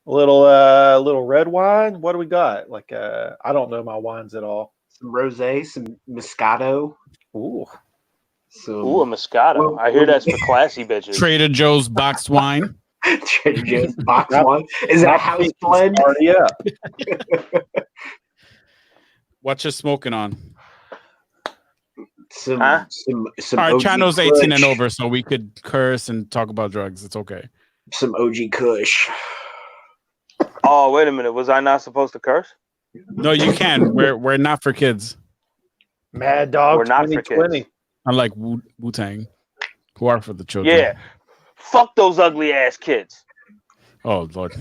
Little red wine. What do we got? I don't know my wines at all. Some rosé, some Moscato. Ooh. A Moscato. I hear that's for classy bitches. Trader Joe's boxed wine. Trader Joe's box wine. Is that a house blend? Already up. What you smoking on? Some Our channel's 18 and over, so we could curse and talk about drugs. It's okay. Some OG Kush. Oh, wait a minute. Was I not supposed to curse? No, you can. We're not for kids. Mad Dog. We're not for kids. Unlike Wu-Tang, who are for the children. Yeah. Fuck those ugly ass kids. Oh Lord.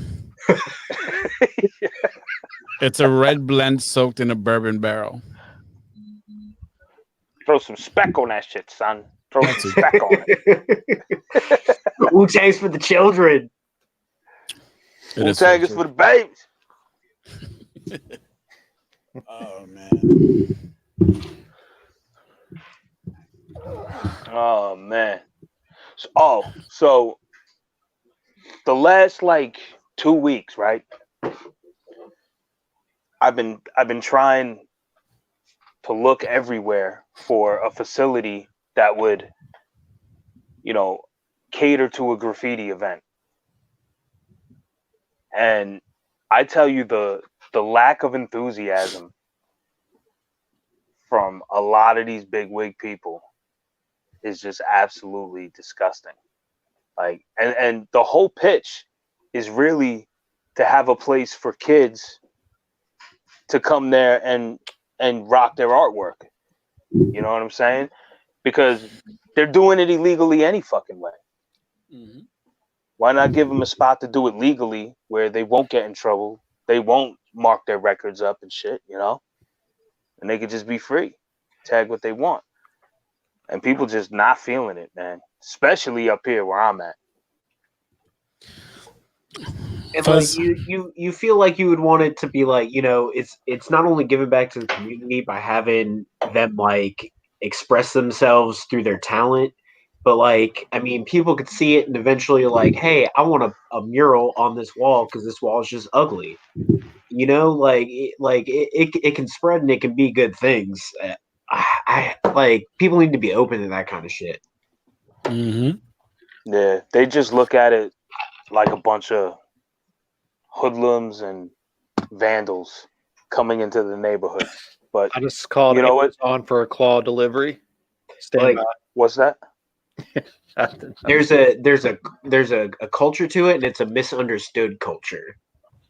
It's a red blend soaked in a bourbon barrel. Throw some speck on that shit, son. Throw some speck on it. Wu-Tang's for the children. Wu-Tang is for the babies. Oh man. Oh man. So the last 2 weeks, right? I've been trying to look everywhere for a facility that would, cater to a graffiti event. And I tell you, the lack of enthusiasm from a lot of these big wig people is just absolutely disgusting. Like, and the whole pitch is really to have a place for kids to come there and rock their artwork. You know what I'm saying? Because they're doing it illegally any fucking way. Mm-hmm. Why not give them a spot to do it legally where they won't get in trouble? They won't mark their records up and shit, you know? And they could just be free, tag what they want. And people just not feeling it, man. Especially up here where I'm at. And like you feel like you would want it to be like, you know, it's not only giving back to the community by having them like express themselves through their talent, but like, I mean, people could see it and eventually like, hey, I want a mural on this wall because this wall is just ugly. You know, like it can spread and it can be good things. I like people need to be open to that kind of shit. Mm-hmm. Yeah, they just look at it like a bunch of hoodlums and vandals coming into the neighborhood. But I just called you know what? on for a claw delivery. Stand Like, by. What's that? there's a culture to it, and it's a misunderstood culture.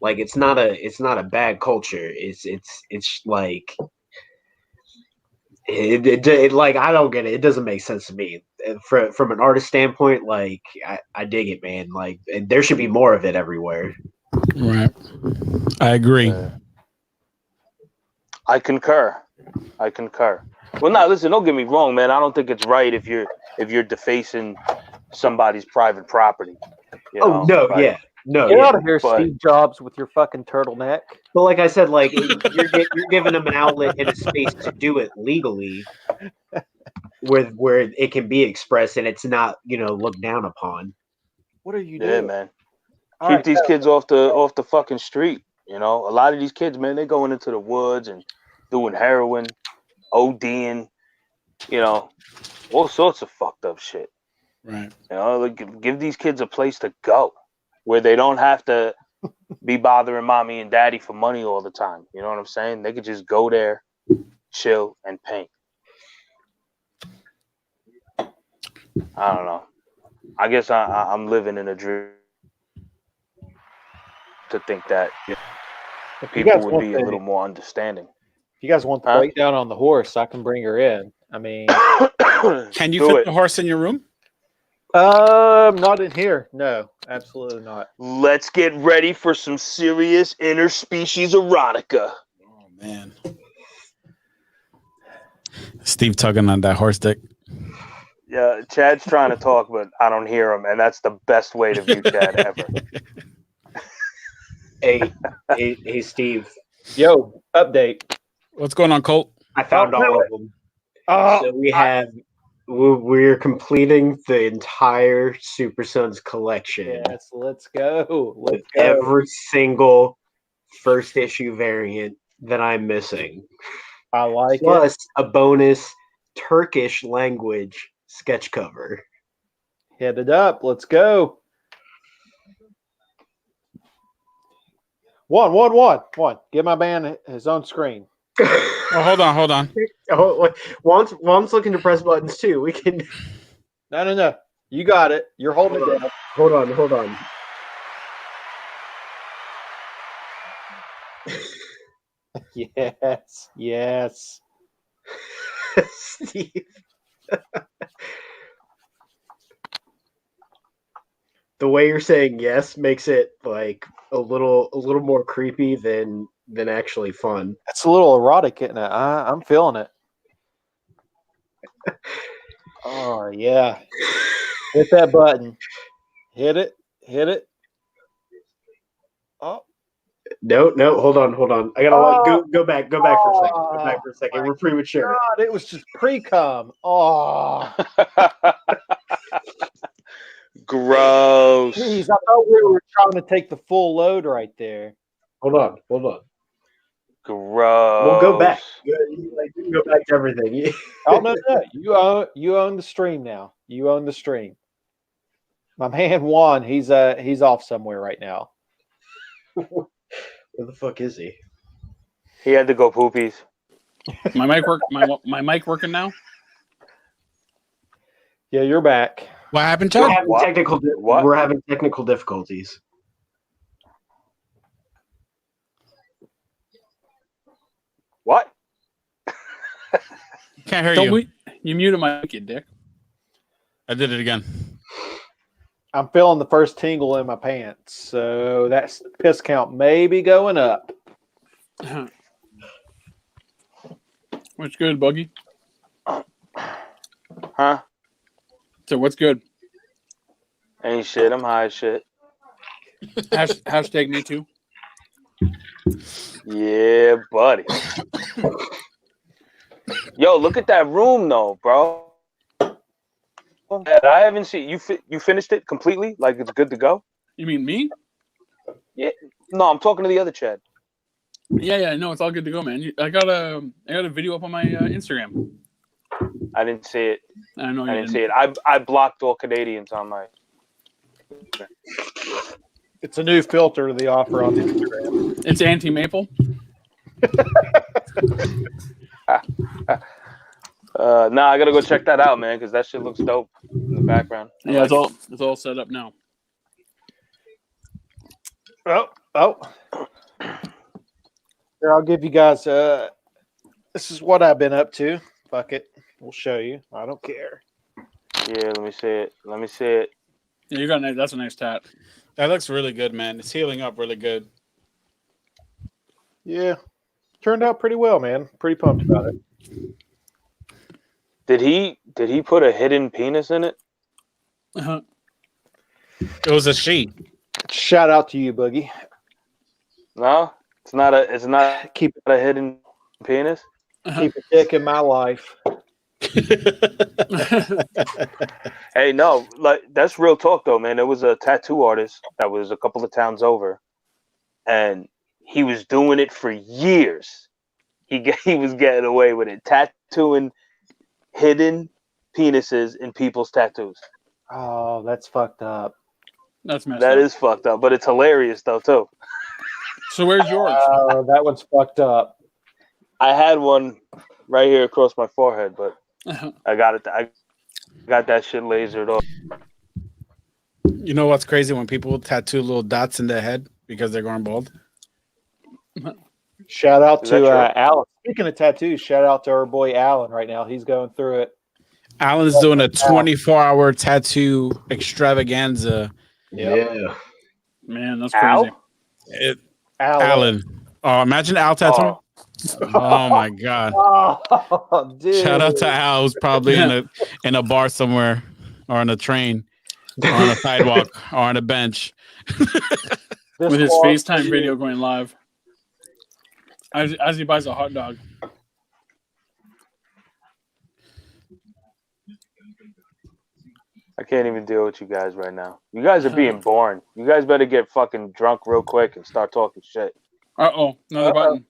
Like it's not a bad culture. It's like it like I don't get it. It doesn't make sense to me. From an artist standpoint, like I dig it, man. Like there should be more of it everywhere. Right. I agree. I concur. Well, now listen, don't get me wrong, man. I don't think it's right if you're defacing somebody's private property. You know? No, But, yeah. No, Get yeah. out of here, but- Steve Jobs, with your fucking turtleneck. But like I said, like you're giving them an outlet and a space to do it legally, where it can be expressed and it's not looked down upon. What are you Yeah, doing? man. All Keep right, these kids off the fucking street. You know, a lot of these kids, man, they're going into the woods and doing heroin, ODing, you know, all sorts of fucked up shit. Right. You know, like, give these kids a place to go where they don't have to be bothering mommy and daddy for money all the time. You know what I'm saying? They could just go there, chill, and paint. I don't know. I guess I'm living in a dream to think that if you people guys would want be a little more understanding. if you guys want the Huh? breakdown on the horse, I can bring her in. I mean, Can you Do fit it. the horse in your room? not in here. No, absolutely not. Let's get ready for some serious interspecies erotica. Oh man. Steve tugging on that horse dick. Yeah, Chad's trying to talk, but I don't hear him, and that's the best way to view Chad ever. Hey, Steve. Yo, update. What's going on, Colt? I found Oh, all of them. Oh, So we're completing the entire Super Sons collection yes, let's go. with Let's go. every single first issue variant that I'm missing, I like it. plus a bonus Turkish language sketch cover. Hit it up. Let's go. One. Give my man his own screen. Oh, hold on. Oh, Juan's looking to press buttons too. We can. No. You got it. You're holding it down. Hold on. Yes. Steve. The way you're saying yes makes it like a little more creepy than actually fun. It's a little erotic, isn't it? I'm feeling it. Oh yeah. Hit that button. Hit it. Oh. No, hold on. I gotta go back for a second. Go back for a second. We're premature. God, it was just pre-cum. Oh. Gross. Jeez, I thought we were trying to take the full load right there. Hold on. Gross. We'll go back. You can go back to everything. Oh no. You own the stream now. You own the stream. My man Juan, he's off somewhere right now. Where the fuck is he? He had to go poopies. My mic working now? Yeah, you're back. What happened, We're Chad? having What? What? We're having technical difficulties. What? Can't hear Don't you. we? You muted my mic, you dick. I did it again. I'm feeling the first tingle in my pants, so that piss count may be going up. What's good, Buggy? Huh? So what's good? Ain't shit. I'm high as shit. Hashtag me too. Yeah, buddy. Yo, look at that room, though, bro. I haven't seen you finished it completely. Like it's good to go. You mean me? Yeah. No, I'm talking to the other Chad. Yeah. No, it's all good to go, man. I got a video up on my Instagram. I didn't see it. I know you I didn't see it. I blocked all Canadians on my. It's a new filter they offer on Instagram. It's anti-maple. Nah, I gotta go check that out, man, because that shit looks dope in the background. Yeah, it's all set up now. Oh. Here, I'll give you guys. This is what I've been up to. Fuck it, we'll show you. I don't care. Yeah, let me see it. Yeah, you got that's a nice tat. That looks really good, man. It's healing up really good. Yeah, turned out pretty well, man. Pretty pumped about it. Did he put a hidden penis in it? Uh-huh. It was a she. Shout out to you, Boogie. No, it's not Keep a hidden penis. keep a dick in my life. Hey, no, like that's real talk though, man. There was a tattoo artist that was a couple of towns over, and he was doing it for years. He was getting away with it, tattooing hidden penises in people's tattoos. Oh, that's fucked up. That's messed That up. is fucked up, but it's hilarious though too. So where's yours? Oh, that one's fucked up. I had one right here across my forehead, but I got it. I got that shit lasered off. You know what's crazy? When people tattoo little dots in their head because they're going bald. Shout out Is that to true? Alan. Speaking of tattoos, shout out to our boy Alan right now. He's going through it. Alan's doing a 24-hour tattoo extravaganza. Yep. Yeah. Man, that's Ow? crazy. Alan. Oh, imagine Al tattooing. Oh my god. Oh, dude. Shout out to Al, who's probably in a bar somewhere, or on a train, or on a sidewalk, or on a bench. This With his one- FaceTime video going live. As he buys a hot dog. I can't even deal with you guys right now. You guys are being boring. You guys better get fucking drunk real quick and start talking shit. Uh-oh. Another button.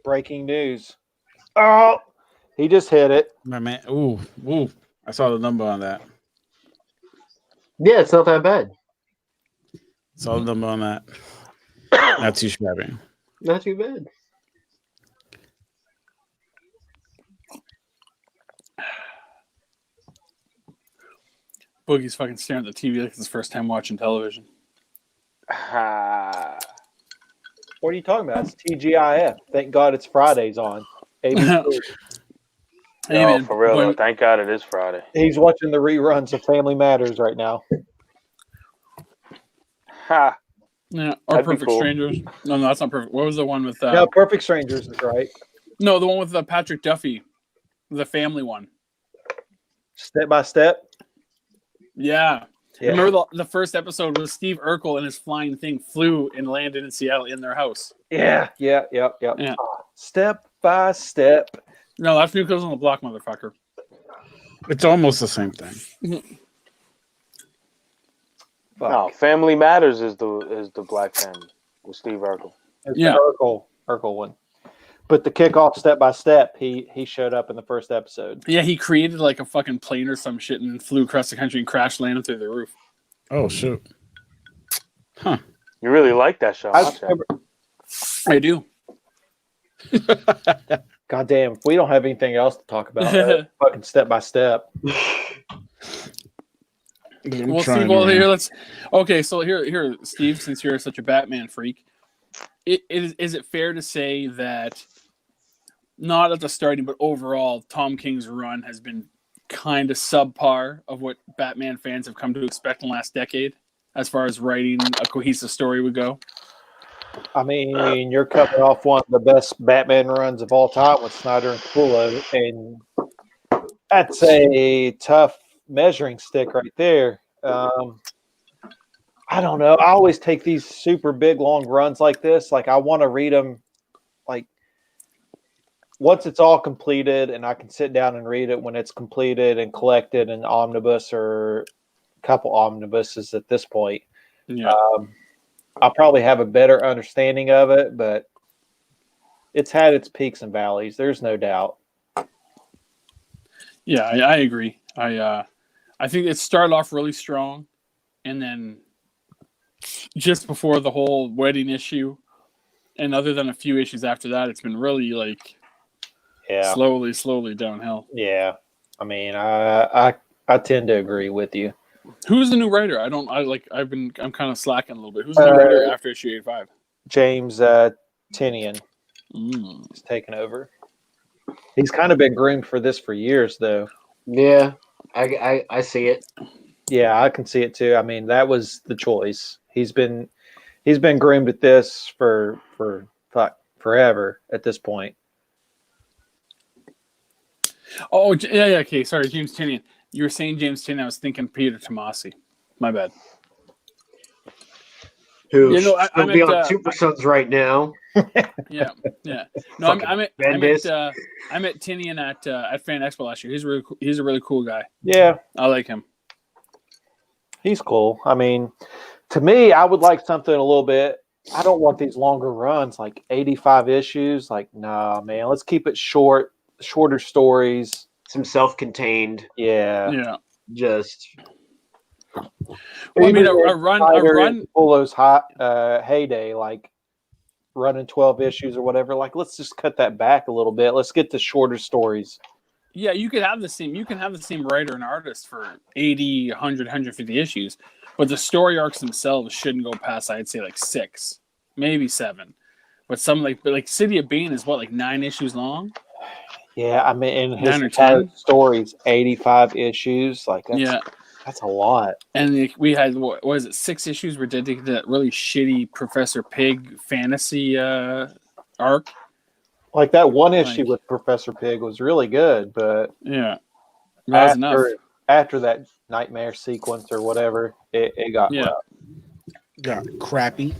Breaking news. Oh, he just hit it. My man. Ooh. I saw the number on that. Yeah, it's not that bad. Saw the number on that. Not too shabby. Not too bad. Boogie's fucking staring at the TV like it's his first time watching television. Ah. What are you talking about? It's TGIF. Thank God it's Fridays on. ABC. Hey, Yo, man, for real, though, when- thank God it is Friday. He's watching the reruns of Family Matters right now. Ha. Yeah, or That'd be Perfect cool. Strangers. No, that's not perfect. What was the one with No, Perfect Strangers is right. No, the one with Patrick Duffy, the family one. Step by Step. Yeah. Yeah. Remember the first episode was Steve Urkel and his flying thing flew and landed in Seattle in their house. Yep. Yeah. Step by Step. No, that's New Kids on the Block, motherfucker. It's almost the same thing. Fuck. No, Family Matters is the Black Family with Steve Urkel. It's Yeah. the Urkel one. But the kickoff Step by Step, he showed up in the first episode. Yeah, he created like a fucking plane or some shit and flew across the country and crash landed through the roof. Oh shoot. Huh. You really like that show, I huh, Chad? remember, I do. God damn, if we don't have anything else to talk about, fucking step by step. Well, Steve, well, here, let's. Okay, so here, Steve, since you're such a Batman freak, is it fair to say that not at the starting, but overall, Tom King's run has been kind of subpar of what Batman fans have come to expect in the last decade, as far as writing a cohesive story would go? I mean, you're coming off one of the best Batman runs of all time with Snyder and Capullo, and that's a tough measuring stick right there. I don't know. I always take these super big, long runs like this. Like, I want to read them, like, once it's all completed, and I can sit down and read it when it's completed and collected in omnibus or a couple omnibuses at this point. Yeah. I'll probably have a better understanding of it, but it's had its peaks and valleys. There's no doubt. Yeah, I agree. I think it started off really strong, and then just before the whole wedding issue, and other than a few issues after that, it's been really like slowly downhill. Yeah. I mean, I tend to agree with you. Who's the new writer? I'm kind of slacking a little bit. Who's the new writer after issue 85? James Tinian is taking over. He's kind of been groomed for this for years, though. Yeah, I see it. Yeah, I can see it too. I mean, that was the choice. He's been groomed at this for forever at this point. Oh, yeah. Okay, sorry, James Tinian. You were saying James Tinian. I was thinking Peter Tomasi. My bad. Who You know, should be on Super Sons right now. Yeah. No, I met Tinian at Fan Expo last year. He's a really cool guy. Yeah, I like him. he's cool. I mean, to me, I would like something a little bit. I don't want these longer runs, like 85 issues. Like, nah, man, let's keep it shorter stories. Some self-contained. Yeah. Just. Well, I mean, a run. Polo's hot heyday, like running 12 issues or whatever. Like, let's just cut that back a little bit. Let's get to shorter stories. Yeah, you can have the same writer and artist for 80, 100, 150 issues, but the story arcs themselves shouldn't go past, I'd say, like 6, maybe 7. But some like City of Bane is what, like 9 issues long? Yeah, I mean, in his 9 or 10 stories, 85 issues. Like, that's a lot. And we had, what was it, 6 issues were dedicated to that really shitty Professor Pig fantasy arc. Like, that one issue with Professor Pig was really good, but yeah, that was enough. After that nightmare sequence or whatever, it got rough. Got crappy.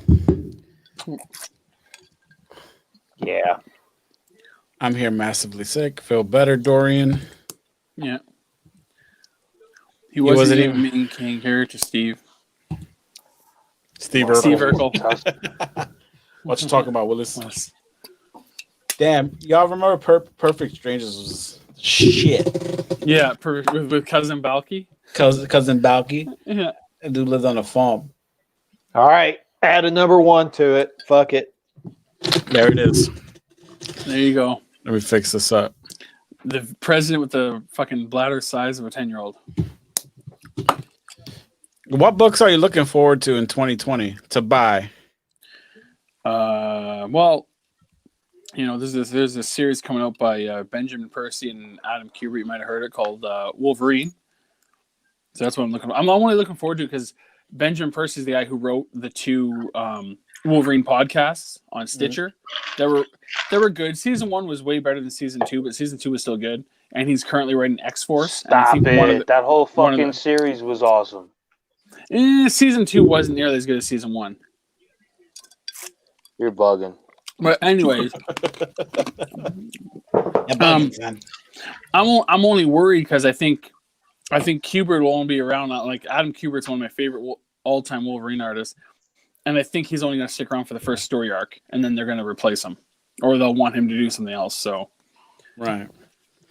Yeah. I'm here massively sick. Feel better, Dorian. Yeah. He wasn't even main king character, Steve. Steve Urkel. What you talking about, Willis? Damn, y'all remember Perfect Strangers was shit. Yeah, with Cousin Balky. Cousin Balky. Yeah. That dude lives on a farm. All right. Add a number 1 to it. Fuck it. There it is. There you go. Let me fix this up. The president with the fucking bladder size of a 10-year-old. What books are you looking forward to in 2020 to buy? Well, you know, there's a series coming out by Benjamin Percy and Adam Kubert. You might have heard it, called Wolverine. So that's what I'm looking for. I'm only looking forward to because Benjamin Percy is the guy who wrote the 2 Wolverine podcasts on Stitcher. They were good. Season 1 was way better than season 2, but season 2 was still good. And he's currently writing X-Force. Stop it! That whole fucking series was awesome. Season 2 wasn't nearly as good as season 1. You're bugging. But anyways, I'm only worried because I think Kubert will only be around. Like, Adam Kubert's one of my favorite all-time Wolverine artists, and I think he's only going to stick around for the first story arc, and then they're going to replace him, or they'll want him to do something else. So, right,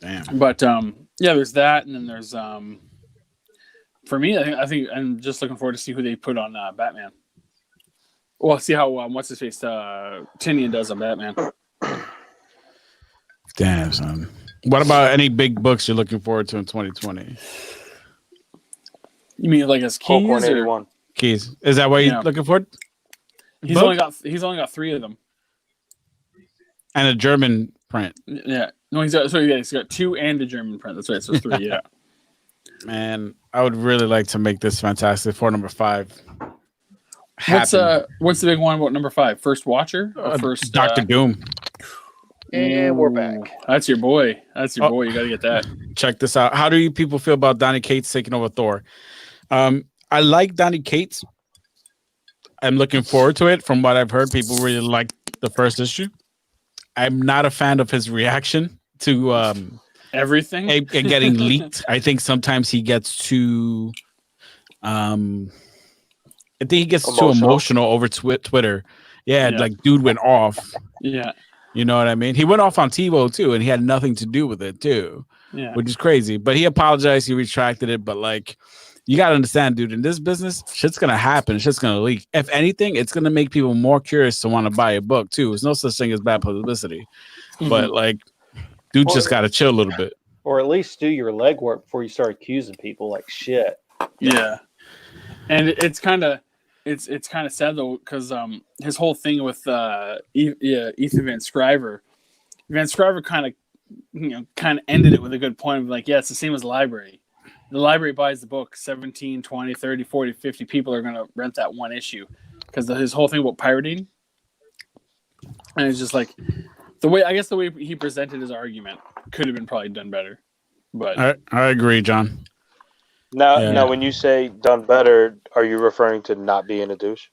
damn. But yeah, there's that, and then there's for me, I think I'm just looking forward to see who they put on Batman. Well, see how what's his face Tinian does on Batman. Damn, son. What about any big books you're looking forward to in 2020? You mean like his Cold keys Corn or 81. Keys. Is that what Yeah. you're looking for? he's Book? only got 3 of them. And a German print. Yeah. No, he's got 2 and a German print. That's right. So 3, yeah. Man, I would really like to make this Fantastic Four number 5 happen. What's the big one about number 5? First Watcher or first Doctor Doom. And we're Ooh, back. That's your boy. That's your Oh. boy. You got to get that. Check this out. How do you people feel about Donny Cates taking over Thor? I like Donny Cates. I'm looking forward to it. From what I've heard, people really like the first issue. I'm not a fan of his reaction to Everything. it getting leaked. I think sometimes he gets too I think he gets too emotional over Twitter. Yeah, Yeah. like dude went off. Yeah. You know what I mean? He went off on TiVo too, and he had nothing to do with it too, Yeah. which is crazy. But he apologized, he retracted it. But like, you gotta understand, dude, in this business, shit's gonna happen, shit's gonna leak. If anything, it's gonna make people more curious to want to buy a book too. There's no such thing as bad publicity. But like, dude just gotta chill a little bit. Or at least do your legwork before you start accusing people like shit. Yeah, and it's kind of sad though because his whole thing with Ethan Van Scriver kind of ended it with a good point of like, yeah, it's the same as the library. The library buys the book, 17, 20, 30, 40, 50 people are going to rent that one issue because his whole thing about pirating, and it's just like the way he presented his argument could have been probably done better. But I agree, John. Now, when you say done better, are you referring to not being a douche?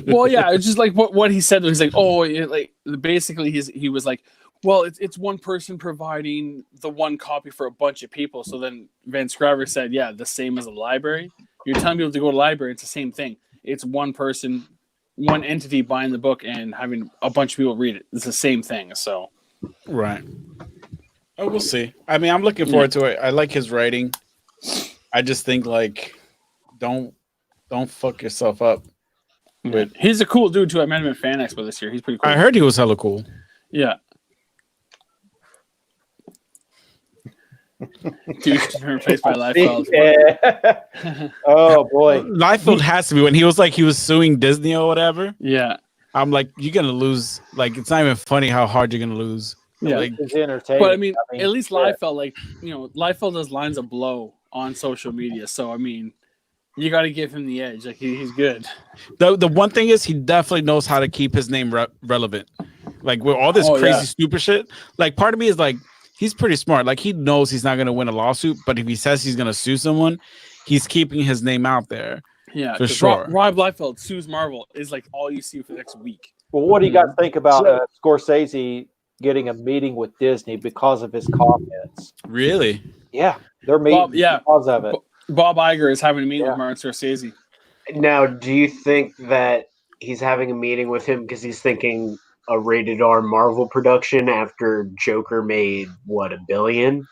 well, yeah, it's just like what he said. He's like, basically he was like, well, it's one person providing the one copy for a bunch of people. So then Van Scriver said, yeah, the same as a library. You're telling people to go to the library. It's the same thing. It's one person, one entity buying the book and having a bunch of people read it. It's the same thing. So, right. Oh, we'll see. I mean, I'm looking forward to it. I like his writing. I just think like, don't fuck yourself up. but he's a cool dude too. I met him at Fan Expo this year. He's pretty cool. I heard he was hella cool. Yeah. Douche replaced by Liefeld. Yeah. Oh boy. Liefeld has to be when he was like he was suing Disney or whatever. Yeah. I'm like, you're gonna lose. Like, it's not even funny how hard you're gonna lose. Yeah. Like, It's entertaining. But I mean, at least yeah. Liefeld, like, Liefeld does lines of blow on social media. So I mean, you got to give him the edge. Like he's good. the one thing is, he definitely knows how to keep his name relevant. Like with all this crazy stupid shit. Like part of me is like, he's pretty smart. Like he knows he's not gonna win a lawsuit, but if he says he's gonna sue someone, he's keeping his name out there. Yeah, for sure. Rob Liefeld sues Marvel is like all you see for the next week. Well, what do you guys think about Scorsese getting a meeting with Disney because of his comments? Really? Yeah, they're meeting because of it. Bob Iger is having a meeting with Martin Scorsese. Now, do you think that he's having a meeting with him because he's thinking a rated R Marvel production after Joker made $1 billion?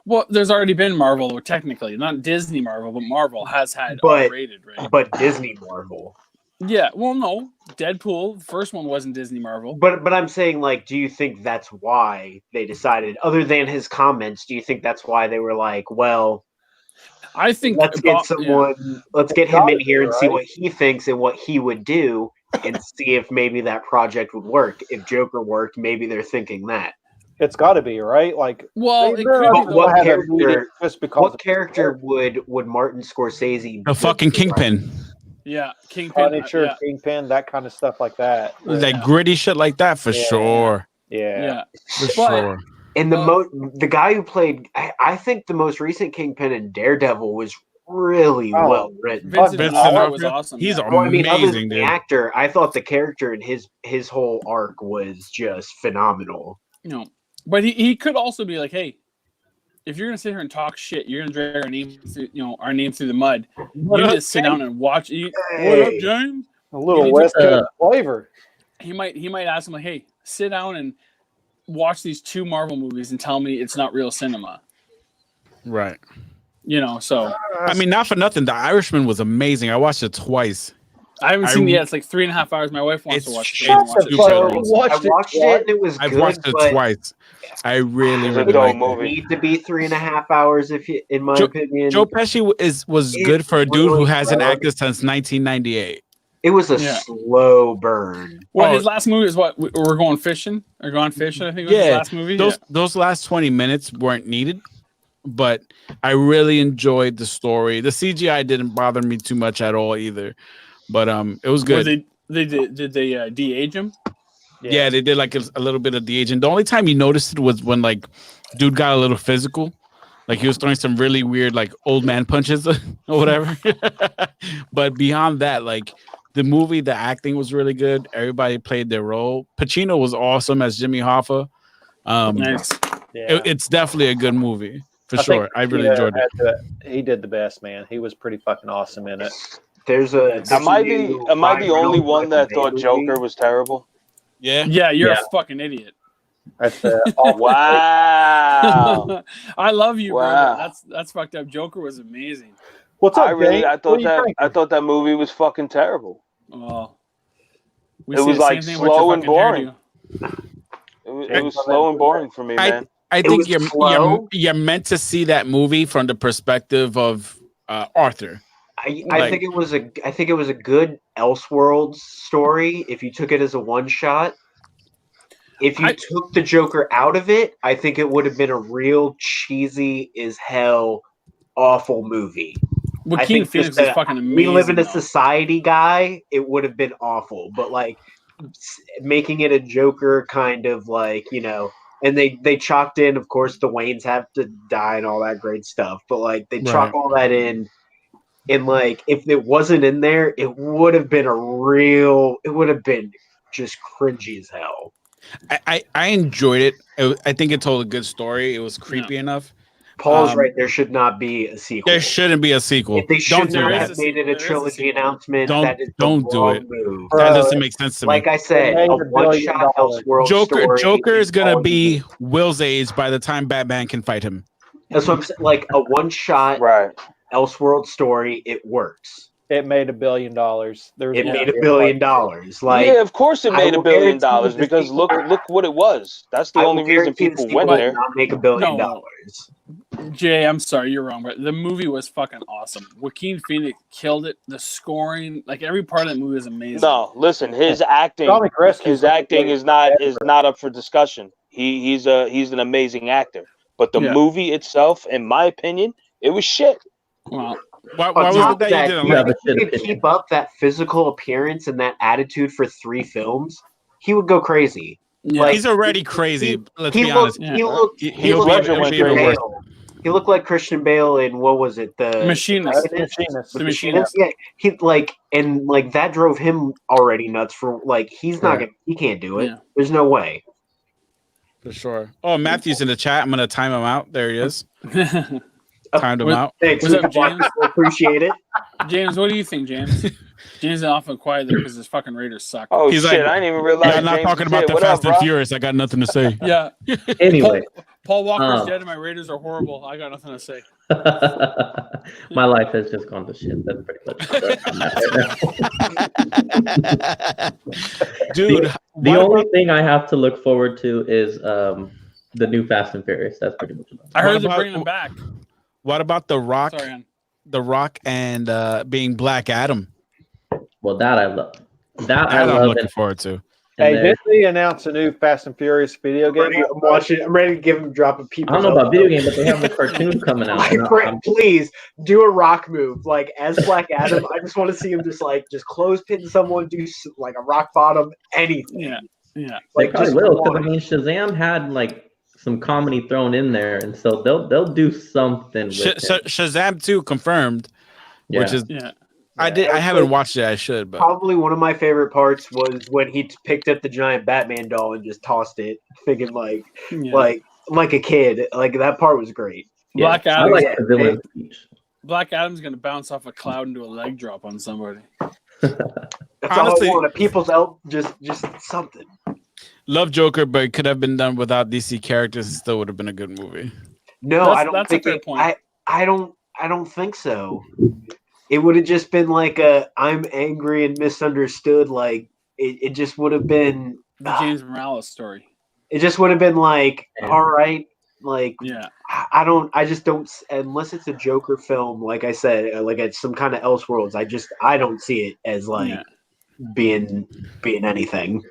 Well, there's already been Marvel, technically, not Disney Marvel, but Marvel has had R-rated, right? But Disney Marvel. Yeah, well, no, Deadpool, the first one wasn't Disney Marvel. But I'm saying, like, do you think that's why they decided, other than his comments, do you think that's why they were like, well, I think let's get someone, let's get him in here and see what he thinks and what he would do, and see if maybe that project would work. If Joker worked, maybe they're thinking that. It's got to be, right? Like, well, it could but what character just would Martin Scorsese? A fucking Kingpin. Yeah, Kingpin. Punisher, Kingpin, that kind of stuff like that. Like gritty shit like that for sure. Yeah, for sure. And the guy who played, I think the most recent Kingpin in Daredevil was really well written. Vincent D'Onofrio was awesome. He's Well, I mean, other amazing, than the dude. actor, I thought the character and his whole arc was just phenomenal. But he could also be like, hey, if you're gonna sit here and talk shit, you're gonna drag our name through the mud. You just sit down and watch. What up, James? A little West Coast flavor. He might ask him like, hey, sit down and watch these 2 Marvel movies and tell me it's not real cinema. Right. So I mean, not for nothing. The Irishman was amazing. I watched it twice. I haven't I seen it re- yet. It's like 3.5 hours. My wife wants to It's watch it. shut I haven't watched the it fuck yet. up. You I watched it and it was I've good, watched it but twice. I really, It's a really dull liked it. movie. need to be 3.5 hours in my opinion. Joe Pesci was It's good for a dude who really hasn't slow. acted since 1998. It was a Yeah. slow burn. Well, Oh. his last movie is what? We're going fishing or gone fishing. I think was his Yeah, last movie. those last 20 minutes weren't needed, but I really enjoyed the story. The CGI didn't bother me too much at all either, but it was good. Did they de-age him? Yeah, they did like a little bit of the agent. The only time you noticed it was when like dude got a little physical. Like he was throwing some really weird like old man punches or whatever. But beyond that, like the movie, the acting was really good. Everybody played their role. Pacino was awesome as Jimmy Hoffa. Nice. Yeah. It's definitely a good movie for I think sure. I really Pacino enjoyed it. he did the best, man. He was pretty fucking awesome in it. Am I the only one that thought Joker was terrible? Yeah. Yeah, you're Yeah. a fucking idiot. That's Wow. I love you, Wow. bro. That's fucked up. Joker was amazing. What's up, Jay? I What thought do you that think? I thought that movie was fucking terrible. Oh, It was like slow and boring. It was slow and boring for me, man. I think was you're slow. meant to see that movie from the perspective of Arthur. I think it was a good Elseworlds story if you took it as a one shot. If you took the Joker out of it, I think it would have been a real cheesy as hell awful movie. Joaquin Phoenix is fucking amazing. We live in a though. society guy, it would have been awful. But like making it a Joker kind of like, and they chalked in, of course, the Waynes have to die and all that great stuff. But like they chalk all that in. And like, if it wasn't in there, it would have been just cringy as hell. I enjoyed it. I think it told a good story. It was creepy enough. Paul's right. There should not be a sequel. There shouldn't be a sequel. They should Don't not do have it. made it a trilogy announcement. That is Don't do it. Move. That doesn't make sense to me. Like I said, a one-shot Elseworlds story. Joker is gonna be Will's age by the time Batman can fight him. That's what I'm saying. Like a one-shot Elseworlds story, it works. It made $1 billion. It made $1 billion. Like, yeah, of course it made $1 billion guarantee because look what it was. That's the only reason people went there. Not make $1 billion. Jay, I'm sorry, you're wrong, but the movie was fucking awesome. Joaquin Phoenix killed it. The scoring, like every part of the movie is amazing. No, listen, his acting is not up for discussion. He's an amazing actor, but the movie itself, in my opinion, it was shit. Well, why was it that you didn't like? If he could keep up that physical appearance and that attitude for 3 films, he would go crazy. Yeah. Like, he's already crazy. Let's be honest. He looked like Christian Bale in what was it? The Machinist. The Machinist. Yeah, that drove him already nuts. For like, he can't do it. Yeah. There's no way. For sure. Oh, Matthew's in the chat. I'm gonna time him out. There he is. Timed him out. Thanks. What's up, James? Appreciate it. James, what do you think, James? James is often quiet there because his fucking Raiders suck. Oh He's shit! like, I didn't even realize. I'm not James talking was about here. the What Fast up, and bro? Furious. I got nothing to say. Yeah. Anyway, Paul Walker's dead and my Raiders are horrible. I got nothing to say. my life has just gone to shit. That's pretty much. Dude, the only thing I have to look forward to is the new Fast and Furious. That's pretty much about it. I heard they're bringing them back. What about The Rock? Sorry, Ann. The Rock and being Black Adam. Well, that I love. That I'm love looking forward to. Hey, did they announce a new Fast and Furious video game? I'm watching. I'm ready to give him drop a people. I don't know about video game, but they have the cartoon coming out. Please do a Rock move, like as Black Adam. I just want to see him just close pin someone, do like a rock bottom, anything. Yeah. They probably will, because I mean, Shazam had like some comedy thrown in there, and so they'll do something. With Shazam 2 confirmed, which is I haven't watched it. I should, but probably one of my favorite parts was when he picked up the giant Batman doll and just tossed it, thinking like a kid. Like that part was great. Black Adam. I like the villain speech. Black Adam's gonna bounce off a cloud and do a leg drop on somebody. That's honestly, all I want. People's help, just something. Love Joker, but it could have been done without DC characters. It still would have been a good movie. No, I don't that's think a fair point. I don't think so. it would have just been like a I'm angry and misunderstood. Like it just would have been The James Morales story. it just would have been like, Yeah. all right, like Yeah. I just don't, unless it's a Joker film, like I said, like it's some kind of Elseworlds. I don't see it as like Yeah. being anything.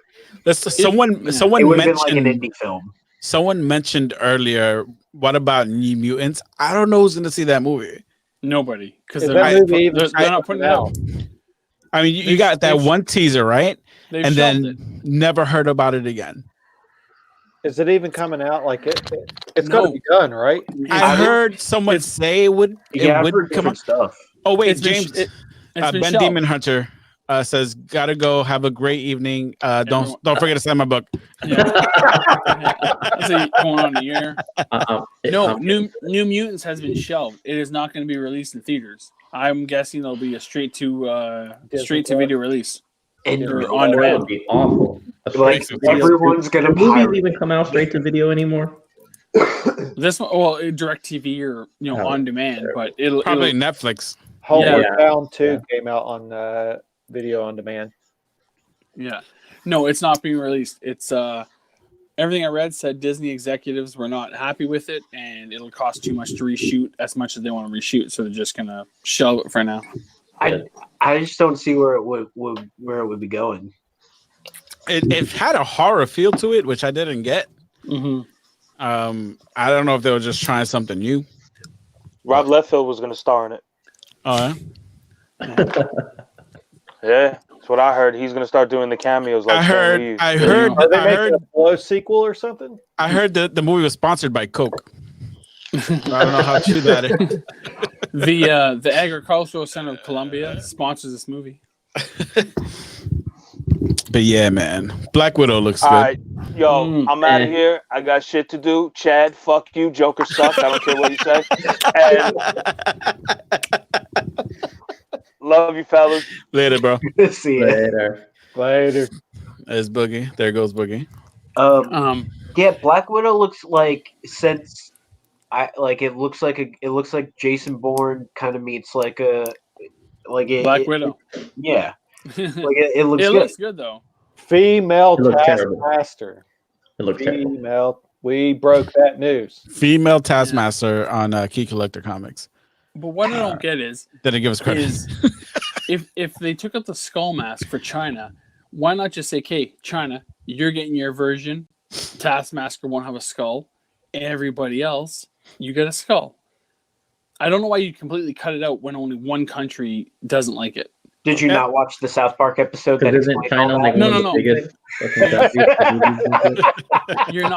Someone It would have been mentioned like an indie film. someone mentioned earlier. What about New Mutants? I don't know who's going to see that movie. Nobody, because Is they're, that movie even they're not putting it out. I mean, you got that one teaser, right? They've And shelved then never heard about it again. Is it even coming out? Like it's No. got to be done, right? I heard someone say it would I've heard come different out. stuff. Oh wait, It's been James sh- it's been Ben shelved. Demon Hunter says, "Gotta go. Have a great evening. Don't forget to sign my book." Yeah. That's going on a year. No, New Mutants has been shelved. It is not going to be released in theaters. I'm guessing it'll be a straight to video release. And Or on that demand. would be awful. A like straight to video. everyone's gonna Do movies pirate even come out straight to video anymore? This one, well, direct TV or on demand, but it'll Probably Netflix. Homeward Yeah. Bound 2 Yeah. came out on video on demand. Yeah. No, it's not being released. It's everything I read said Disney executives were not happy with it and it'll cost too much to reshoot as much as they want to reshoot, so they're just gonna shelve it for now. I just don't see where it would be going. It had a horror feel to it, which I didn't get. Mm-hmm. I don't know if they were just trying something new. Rob Liefeld was going to star in it. Oh, Yeah, that's what I heard. He's going to start doing the cameos. Like I Stan heard. Lee. I heard. Are they I making heard. a Flow sequel or something? I heard that the movie was sponsored by Coke. I don't know how true that is. The Agricultural Center of Columbia sponsors this movie. But yeah, man, Black Widow looks good. All right, yo, I'm out of here. I got shit to do. Chad, fuck you. Joker sucks. I don't care what you say. And love you, fellas. Later, bro. See ya. Later. There's Boogie. There goes Boogie. Yeah, Black Widow looks like it looks like Jason Bourne kind of meets like Black Widow. Yeah, like it looks It good. looks good though. Female It looks terrible. Taskmaster. It looks terrible. Female. We broke that news. Female Taskmaster on Key Collector Comics. But what I don't get is Didn't give us credit. if they took out the skull mask for China, why not just say, "Okay, China, you're getting your version. Taskmaster won't have a skull. Everybody else, you get a skull." I don't know why you completely cut it out when only one country doesn't like it. Did you not watch the South Park episode? Because That isn't explained all China like that? one No, of no, the no. biggest fucking countries for movies and shit? You're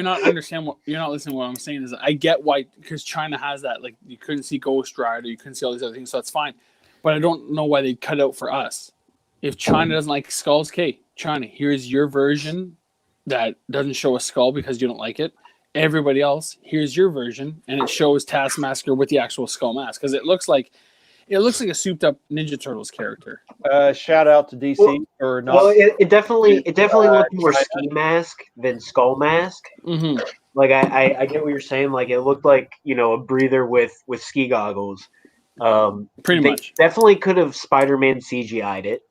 not listening to what I'm saying. Is I get why, because China has that, like you couldn't see Ghost Rider, you couldn't see all these other things, so that's fine. But I don't know why they cut out for us. If China doesn't like skulls, okay, China, here's your version that doesn't show a skull because you don't like it. Everybody else, here's your version, and it shows Taskmaster with the actual skull mask because it looks like a souped up Ninja Turtles character. Shout out to DC for not. Well, it definitely looked more ski mask than skull mask. Mm-hmm. Like I get what you're saying. Like it looked like a breather with ski goggles. Pretty they much. definitely could have Spider-Man CGI'd it.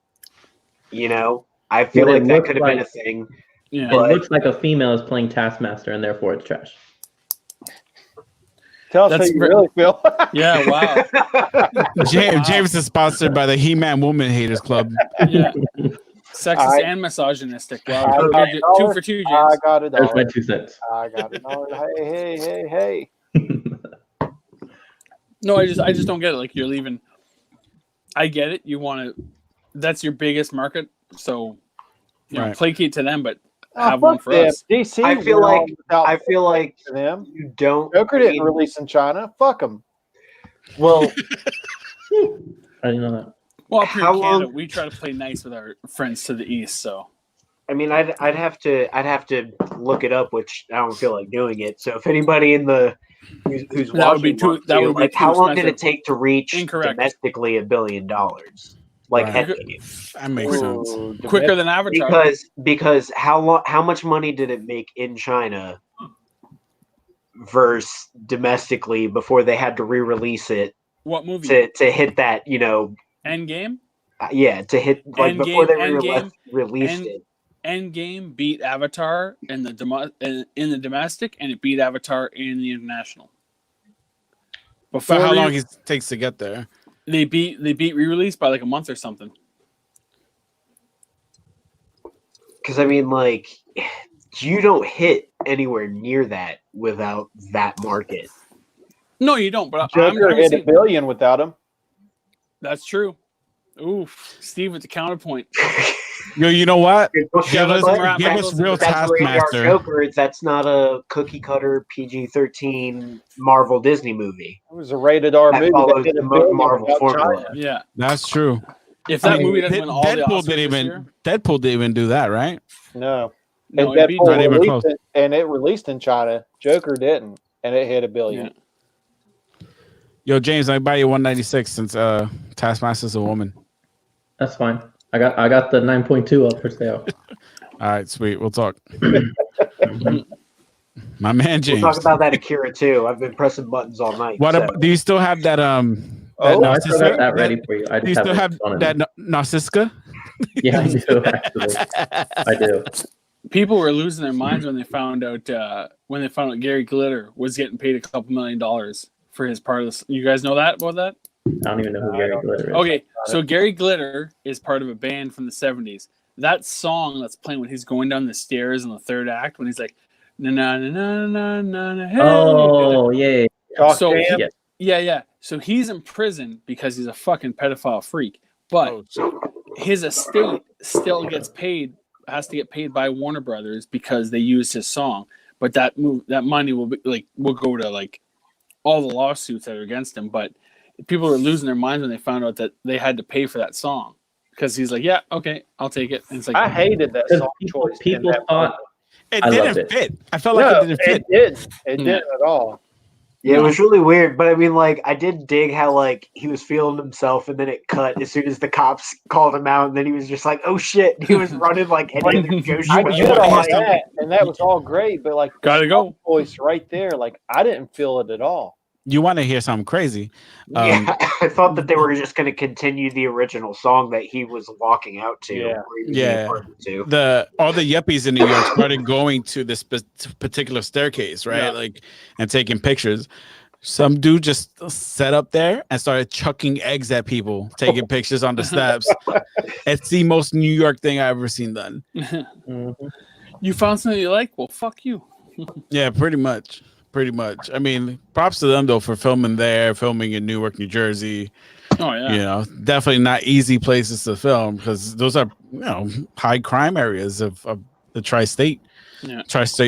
I feel But it like that looks could have been a like- thing. Yeah. But- It looks like a female is playing Taskmaster, and therefore it's trash. Tell us how That's you ver- really feel. Yeah, wow. James is sponsored by the He-Man Woman Haters Club. Yeah. Sexist and misogynistic. Wow. Two for two, I James. got it. That's my 2 cents. I got it. Hey. No, I just don't get it. Like you're leaving. I get it. You want to. That's your biggest market, so Right. placate to them, but Oh, have one fuck for them. us. DC. I feel went like- on without I feel like to them. you don't. Joker didn't release in China. Fuck them. Well, I didn't know that. Well, up here How in Canada, long- we try to play nice with our friends to the east. So I mean, I'd have to look it up, which I don't feel like doing it. So if anybody in the who's That would be watching too- wants that to, would be like, too how long did expensive. it take to reach Incorrect. domestically $1 billion? Like Right. Endgame? That makes sense. Ooh, quicker than Avatar. Because how much money did it make in China versus domestically before they had to re-release it What movie? to hit that, Endgame. to hit like before they released it. Endgame beat Avatar in the domestic, and it beat Avatar in the international. Before how long it takes to get there? They beat re-release by like a month or something. Because I mean, like, you don't hit anywhere near that without that market. No, you don't. But Joker hit $1 billion without him. That's true. Oof, Steve with the counterpoint. Yo, you know what? Give us real Taskmaster. Joker. That's not a cookie cutter PG-13 Marvel Disney movie. It was a rated R movie that hit $1 billion Marvel formula. China. Yeah, that's true. If that movie doesn't win all the Oscars Deadpool didn't even do that, right? No. No, and Deadpool it released in China. Joker didn't, and it hit $1 billion. Yeah. Yo, James, I buy you 196 since Taskmaster's a woman. That's fine. I got the 9.2 up for sale. All right, sweet. We'll talk. My man James. We'll talk about that Akira too. I've been pressing buttons all night. Do you still have that I still got that ready for you. Do you still have that Narcissica? Yeah, I do actually. I do. People were losing their minds when they found out Gary Glitter was getting paid $2 million for his part of this. You guys know that about that? I don't even know who Gary Glitter is. Okay, so Gary Glitter is part of a band from the 70s. That song that's playing when he's going down the stairs in the third act, when he's like, na na na na na na. Hey. Oh yeah. So yeah. So he's in prison because he's a fucking pedophile freak. But his estate still has to get paid by Warner Brothers because they used his song. But that money will go to like all the lawsuits that are against him. But people were losing their minds when they found out that they had to pay for that song because he's like, yeah, okay, I'll take it. And it's like, I hated that song choice. People thought it didn't fit. I felt like it didn't fit. It didn't at all. Yeah, it was really weird. But I mean, like, I did dig how like he was feeling himself, and then it cut as soon as the cops called him out, and then he was just like, "Oh shit!" He was running like any other Joe I Schmo. get all that, and that was all great, but like, gotta go voice right there. Like, I didn't feel it at all. You want to hear something crazy? Yeah, I thought that they were just going to continue the original song that he was walking out to. Yeah. All the yuppies in New York started going to this particular staircase, right? Yeah. Like, and taking pictures. Some dude just sat up there and started chucking eggs at people, taking pictures on the steps. It's the most New York thing I've ever seen done. You found something you like? Well, fuck you. Yeah, pretty much. I mean, props to them though for filming in Newark, New Jersey. Oh yeah. Definitely not easy places to film because those are high crime areas of the tri-state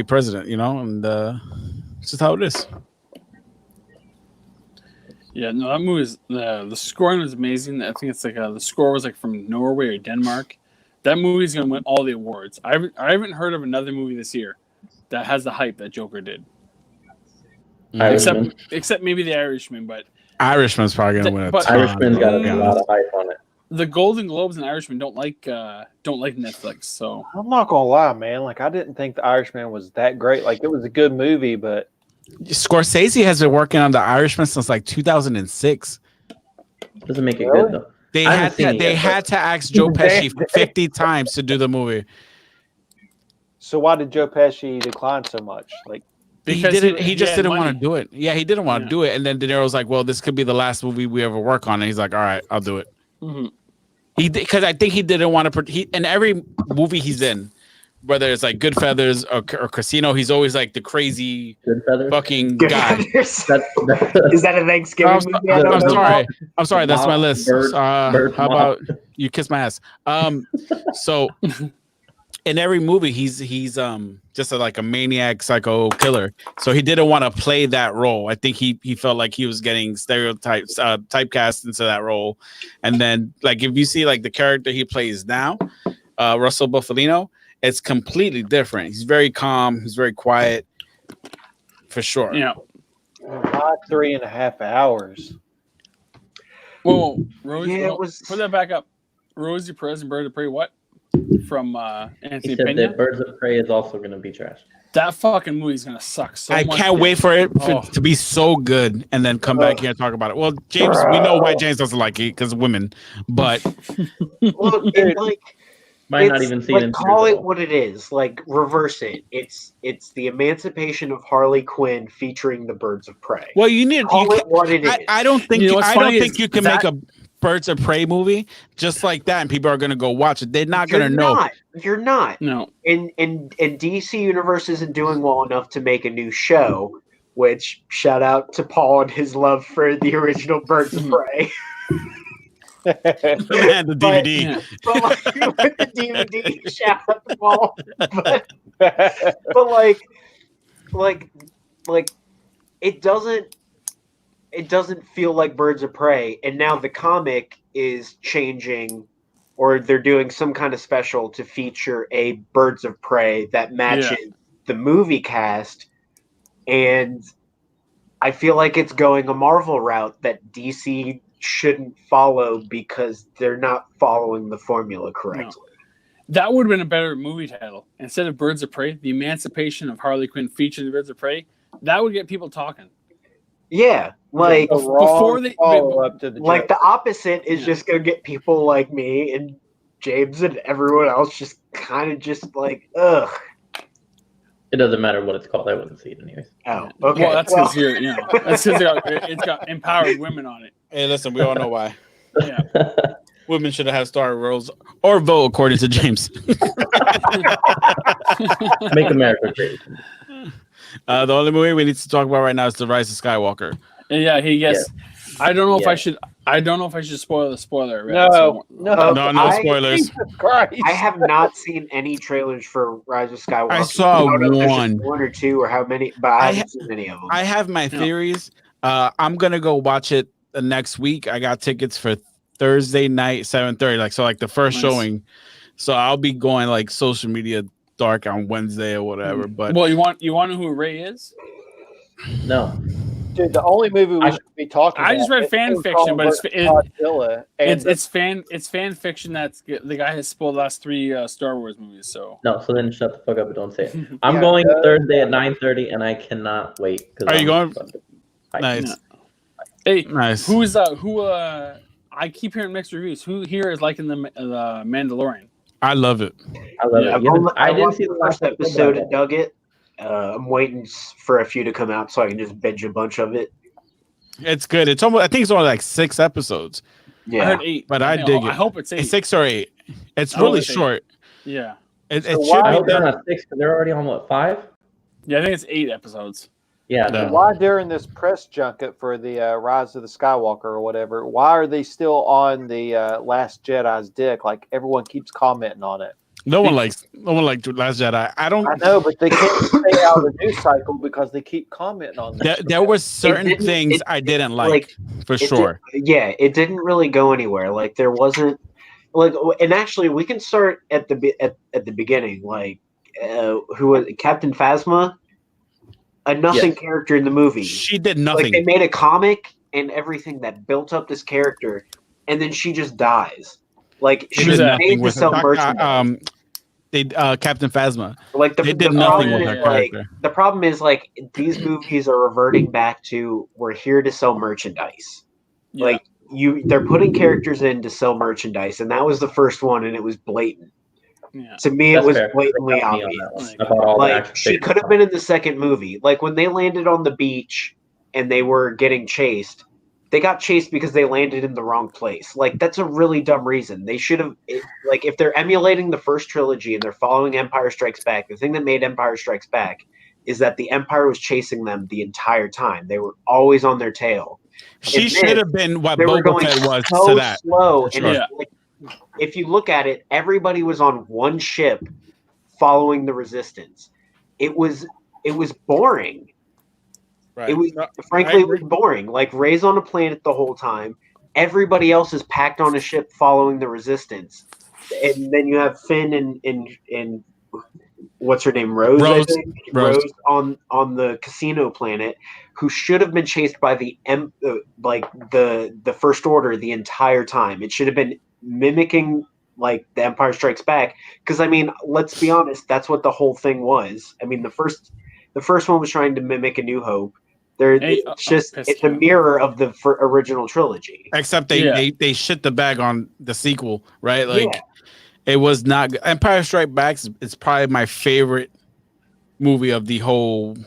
president. And it's just how it is. Yeah, no, that movie is the scoring was amazing. I think it's like the score was like from Norway or Denmark. That movie's gonna win all the awards. I haven't heard of another movie this year that has the hype that Joker did. Except maybe The Irishman, but Irishman's probably gonna win. Irishman's got a lot of hype on it. The Golden Globes and Irishman don't like Netflix, so I'm not gonna lie, man. Like, I didn't think The Irishman was that great. Like, it was a good movie, but Scorsese has been working on The Irishman since like 2006. Doesn't make it good though. They had to ask Joe Pesci 50 times to do the movie. So why did Joe Pesci decline so much? Like, because he just didn't want to do it. Yeah, he didn't want to do it. And then De Niro's like, well, this could be the last movie we ever work on. And he's like, all right, I'll do it. Mm-hmm. Because I think he didn't want to. In every movie he's in, whether it's like Goodfellas or Casino, he's always like the crazy fucking guy. Is that a Thanksgiving movie? I'm sorry. That's my list. How about you kiss my ass? So in every movie, he's just like a maniac psycho killer. So he didn't want to play that role. I think he felt like he was getting stereotypes, typecast into that role. And then like if you see like the character he plays now, Russell Buffalino, it's completely different. He's very calm. He's very quiet, for sure. Yeah. 3.5 hours. Whoa, Rosie, it was. Put that back up. Rosie Perez and Bird of Prey. What? from He Anthony said Pena. that Birds of Prey is also going to be trash. That fucking movie's gonna suck so I much. can't wait for it Oh. to be so good and then come back here and talk about it. Well, James, we know why James doesn't like it because women, but Look, it, like Might not it's even see it in like call theaters it at all. what it is. Like reverse it. It's the emancipation of Harley Quinn featuring the Birds of Prey. well, you need. Call it what it is. I don't think You know what's I don't funny think is you can that- make a Birds of Prey movie just like that, and people are gonna go watch it. They're not gonna know. You're not. No. And DC Universe isn't doing well enough to make a new show. Which shout out to Paul and his love for the original Birds of Prey. Man, the But- DVD. Yeah. But like with the DVD, shout out to Paul. But like it doesn't feel like Birds of Prey, and now the comic is changing, or they're doing some kind of special to feature a Birds of Prey that matches the movie cast, and I feel like it's going a Marvel route that DC shouldn't follow because they're not following the formula correctly. That would have been a better movie title. Instead of Birds of Prey, The Emancipation of Harley Quinn featuring the Birds of Prey, that would get people talking. Yeah, like The before they- follow-up to the like joke. the opposite is Yeah. just gonna get people like me and James and everyone else just kind of just like ugh. It doesn't matter what it's called. I wouldn't see it anyways. Oh, okay. Well, that's because that's because it's got empowered women on it. Hey, listen, we all know why. Yeah. Women should have starred roles or vote according to James. Make America great. The only movie we need to talk about right now is The Rise of Skywalker. And yeah, he gets. I don't know if Yeah. I should. I don't know if I should spoil the spoiler. Right? No, no, No spoilers. Jesus Christ. I have not seen any trailers for Rise of Skywalker. I saw don't know if there's just one. one or two or how many, but I haven't seen any of them. I have my theories. I'm gonna go watch it the next week. I got tickets for Thursday night, 7:30. Like the first Nice. showing. So I'll be going like social media dark on Wednesday or whatever. But Well, you want to know who Ray is? No. Dude, the only movie we should be talking about. I just read is fan King fiction, Kong but versus Godzilla. And it's fan fiction. That's the guy has spoiled the last 3 Star Wars movies. So No, so then shut the fuck up and don't say it. I'm Yeah, going no. Thursday at 9:30, and I cannot wait. Are you going? Hyped. nice, hey, nice. who I keep hearing mixed reviews. Who here is liking the Mandalorian? I love it. I love Yeah. it. I I didn't watched see the first episode, episode but- and dug it. I'm waiting for a few to come out so I can just binge a bunch of it. It's good. It's almost. I think it's only like 6 episodes. I Yeah, heard 8, But I dig it. I hope it's 8. It's 6 or 8. It's I really would say- short. Yeah, It So should I be hope they're done. not 6 because they're already on what 5? yeah. I think it's 8 episodes. Yeah. Yeah. no. why during this press junket for the Rise of the Skywalker or whatever, why are they still on the Last Jedi's dick? Like everyone keeps commenting on it. No one likes Last Jedi. I don't. I know, but they can't stay out of the news cycle because they keep commenting on this. There were certain didn't- things it- I didn't like for It sure. it didn't really go anywhere. Like there wasn't like, and actually we can start at the beginning. Like who was Captain Phasma? A nothing Yes. character in the movie. She did Like nothing. they made a comic and everything that built up this character, and then she just dies. Like She she did was nothing made to with sell her. merchandise. Captain Phasma. Like They did nothing with her like, character. the problem is like these movies are reverting back to we're here to sell merchandise. Yeah. Like they're putting characters in to sell merchandise, and that was the first one, and it was blatant. yeah. To me, That's it was fair. blatantly They got me on obvious. that one. I bought all the Like action she figures. could have been in the second movie. Like when they landed on the beach and they were getting chased, they got chased because they landed in the wrong place. Like that's a really dumb reason. They should have like if they're emulating the first trilogy and they're following Empire Strikes Back, the thing that made Empire Strikes Back is that the Empire was chasing them the entire time. They were always on their tail. She And should then have been what They were Boba going Fett was so to that. slow, For and sure. Yeah. like, if you look at it, everybody was on one ship following the Resistance. It was boring. Right. It was No, frankly I it was boring. Like Ray's on a planet the whole time. Everybody else is packed on a ship following the Resistance, and then you have Finn and what's her name, Rose. I Rose. think? Rose. on the casino planet, who should have been chased by the First Order the entire time. It should have been mimicking like The Empire Strikes Back, because I mean, let's be honest, that's what the whole thing was. I mean, the first one was trying to mimic A New Hope. It's a mirror of the original trilogy. Except they shit the bag on the sequel, right? Like it was not good. Empire Strikes Back is probably my favorite movie of the whole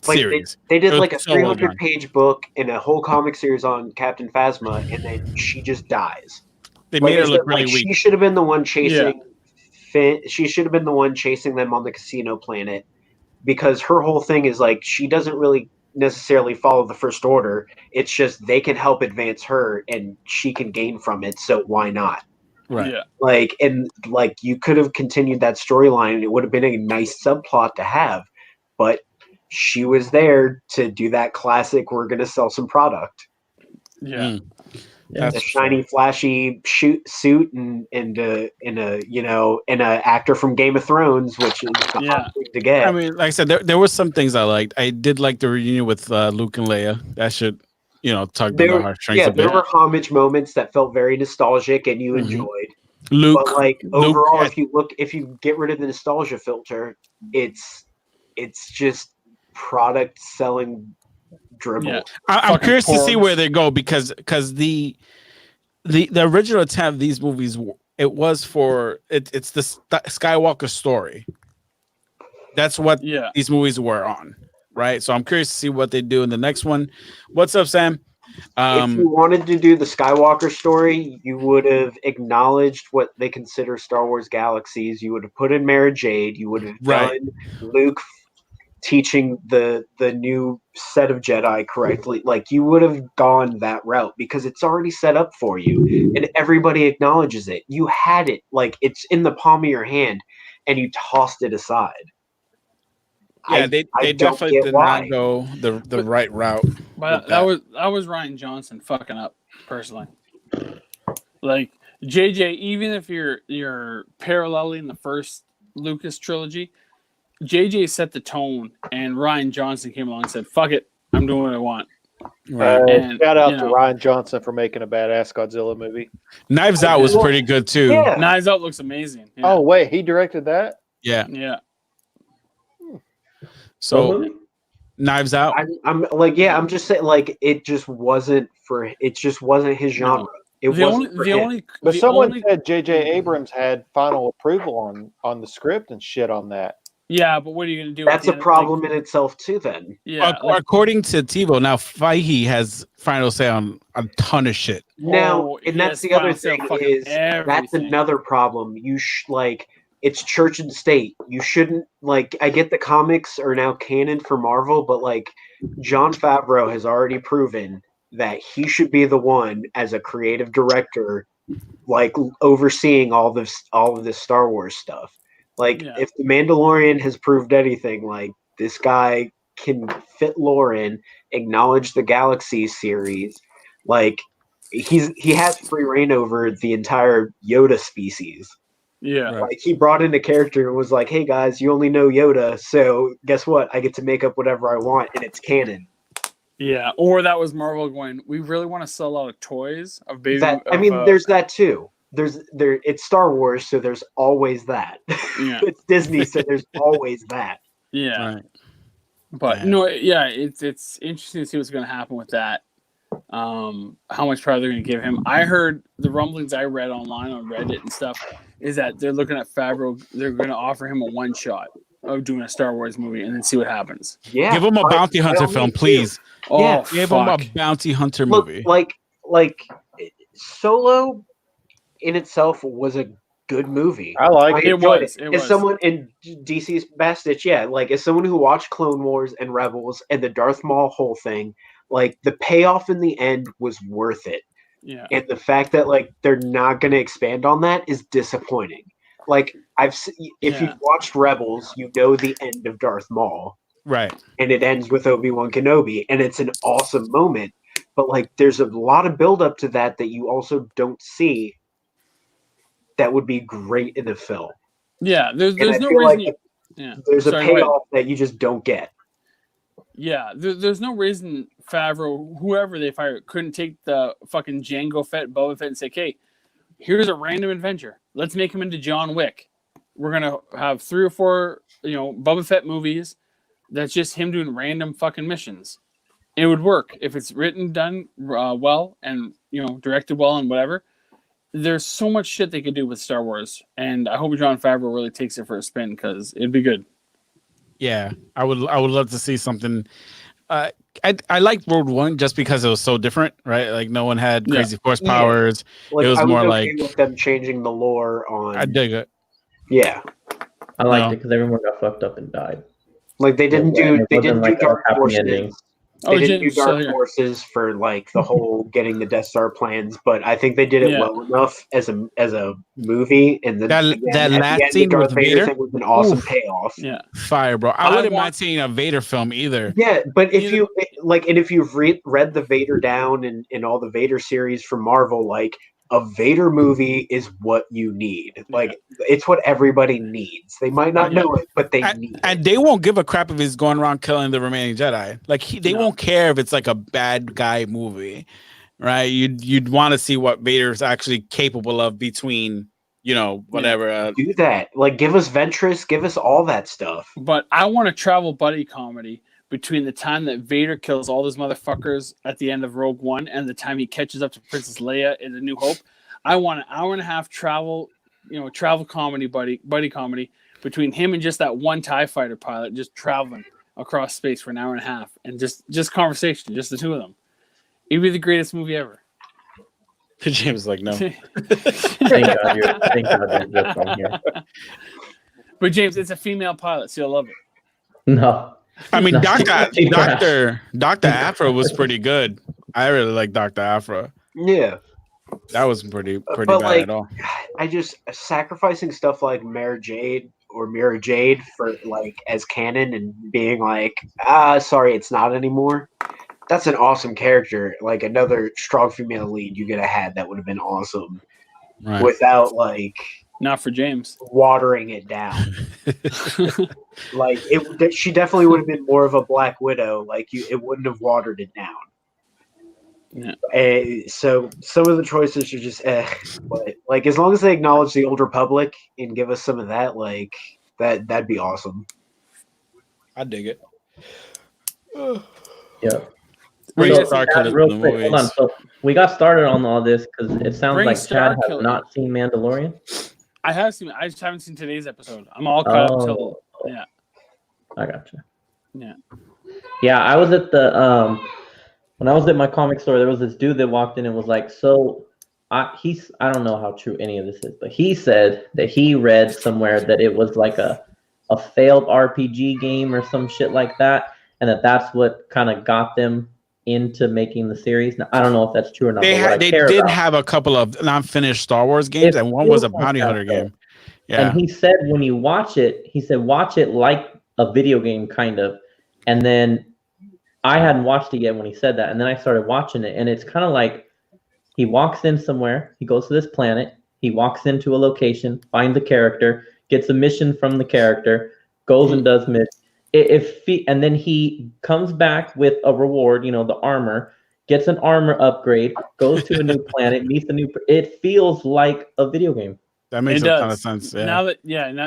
series. They did like a 300-page book and a whole comic series on Captain Phasma, and then she just dies. They made her look really weak. She should have been the one chasing Finn. She should have been the one chasing them on the casino planet, because her whole thing is like she doesn't really necessarily follow the First Order. It's just they can help advance her and she can gain from it, so why not? Right. Yeah. You could have continued that storyline and it would have been a nice subplot to have, but she was there to do that classic, we're gonna sell some product. Yeah. The shiny, flashy suit and an actor from Game of Thrones, which is the hot thing to get. I mean, like I said, there were some things I liked. I did like the reunion with Luke and Leia. That should, tugged on the heartstrings a bit. There were homage moments that felt very nostalgic and you enjoyed. Luke, but overall, if you get rid of the nostalgia filter, it's just product selling dribble. Yeah. I'm curious to see where they go because the original attempt of these movies, it's the Skywalker story. That's what these movies were on, right? So I'm curious to see what they do in the next one. What's up, Sam? If you wanted to do the Skywalker story, you would have acknowledged what they consider Star Wars galaxies. You would have put in Mara Jade. You would have done Luke teaching the new set of Jedi correctly. Like, you would have gone that route because it's already set up for you and everybody acknowledges it. You had it, like, it's in the palm of your hand and you tossed it aside. Yeah, they definitely did not go the right route. But that was Ryan Johnson fucking up, personally. Like, JJ, even if you're paralleling the first Lucas trilogy, JJ set the tone, and Ryan Johnson came along and said, "Fuck it, I'm doing what I want." Right. Shout out to Ryan Johnson for making a badass Godzilla movie. Knives Out was pretty good too. Yeah. Knives Out looks amazing. Yeah. Oh wait, he directed that? Yeah. Yeah. So, Knives Out. I'm just saying, like, it just wasn't his genre. But someone said J.J. Abrams had final approval on the script and shit on that. Yeah, but what are you going to do? That's a problem in itself too. Then, according to TiVo, now Fahey has final say on a ton of shit. Now, and that's the other thing is that's another problem. It's church and state. You shouldn't, I get the comics are now canon for Marvel, but Jon Favreau has already proven that he should be the one as a creative director, overseeing all of this Star Wars stuff. If The Mandalorian has proved anything, this guy can fit lore in, acknowledge the Galaxy series, he has free reign over the entire Yoda species. Yeah. He brought in a character and was like, "Hey guys, you only know Yoda, so guess what? I get to make up whatever I want, and it's canon." Yeah, or that was Marvel going, "We really want to sell a lot of toys of baby." There's that too. It's Star Wars, so there's always that. Yeah. It's Disney, so there's always that. Yeah. Right. But it's interesting to see what's going to happen with that. How much power they're going to give him. I heard the rumblings I read online on Reddit and stuff is that they're looking at Favreau. They're going to offer him a one shot of doing a Star Wars movie and then see what happens. Yeah, give him a bounty hunter film, please. Give him a bounty hunter movie. Like Solo in itself was a good movie. I like it. As someone in DC's Bastich, as someone who watched Clone Wars and Rebels and the Darth Maul whole thing, the payoff in the end was worth it. Yeah. And the fact that they're not going to expand on that is disappointing. If you've watched Rebels, you know the end of Darth Maul. Right. And it ends with Obi-Wan Kenobi, and it's an awesome moment. But there's a lot of build-up to that you also don't see that would be great in the film. Yeah, there's no reason. There's a payoff that you just don't get. Yeah, there's no reason Favreau, whoever they fired, couldn't take the fucking Jango Fett, Boba Fett, and say, "Okay, here's a random adventure. let's make him into John Wick. We're gonna have 3 or 4, Boba Fett movies. That's just him doing random fucking missions. It would work if it's written, done well, and directed well, and whatever. There's so much shit they could do with Star Wars, and I hope Jon Favreau really takes it for a spin because it'd be good. Yeah, I would love to see something. I like Rogue One just because it was so different, right? Like no one had crazy force powers. Like, it was I more okay like with them changing the lore on. I dig it. Yeah, I liked it because everyone got fucked up and died. like they didn't do like Dark a happy Forces. ending. They didn't do James, so Dark here. Forces for like the whole getting the Death Star plans, but I think they did it well enough as a movie. And then that last scene the Darth with Vader Vader thing was an awesome Oof. payoff. Yeah, Fire, bro. I wouldn't mind seeing a Vader film either. Yeah, but if you like, and if you've read the Vader Down and all the Vader series from Marvel, like a Vader movie is what you need. Like it's what everybody needs. They might not know it, but they need it. And they won't give a crap if he's going around killing the remaining Jedi. Like they won't care if it's like a bad guy movie, right? You'd want to see what Vader's actually capable of between, whatever. Do that. Like give us Ventress, give us all that stuff. but I want a travel buddy comedy between the time that Vader kills all those motherfuckers at the end of Rogue One and the time he catches up to Princess Leia in A New Hope. I want an hour and a half travel comedy buddy comedy between him and just that one TIE fighter pilot just traveling across space for an hour and a half and just conversation, just the two of them. It'd be the greatest movie ever. James is like, no. Thank God you're just on here. But James, it's a female pilot, so you'll love it. No. I mean, No. Dr. Afro was pretty good. I really like Dr. Afro. Yeah. That wasn't pretty But, bad like, at all. I just sacrificing stuff like Mara Jade for like as canon and being like, sorry, it's not anymore. That's an awesome character. Like another strong female lead you could have had that would have been awesome. Right. Without like Not for James. watering it down. Like she definitely would have been more of a Black Widow. Like it wouldn't have watered it down. Yeah. So some of the choices are just but like as long as they acknowledge the Old Republic and give us some of that, like that'd be awesome. I dig it. Yeah. Bring So, Star Chad, Killer real to the quick, hold on. movies. So we got started on all this because it sounds Bring like Star Chad has Killer. not seen Mandalorian. I just haven't seen today's episode. I'm all caught up till I gotcha. Yeah. Yeah, I was at the when I was at my comic store, there was this dude that walked in and was like, so I don't know how true any of this is, but he said that he read somewhere that it was like a failed RPG game or some shit like that, and that's what kind of got them into making the series. Now, I don't know if that's true or not. They did have a couple of non-finished Star Wars games, and one was a bounty hunter game. Yeah. And he said when you watch it, watch it like a video game kind of. And then I hadn't watched it yet when he said that. And then I started watching it, and it's kind of like he walks in somewhere, he goes to this planet, he walks into a location, finds a character, gets a mission from the character, goes and does mission. And then he comes back with a reward, the armor, gets an armor upgrade, goes to a new planet, meets a new. It feels like a video game. That makes a ton of sense. Yeah. Now that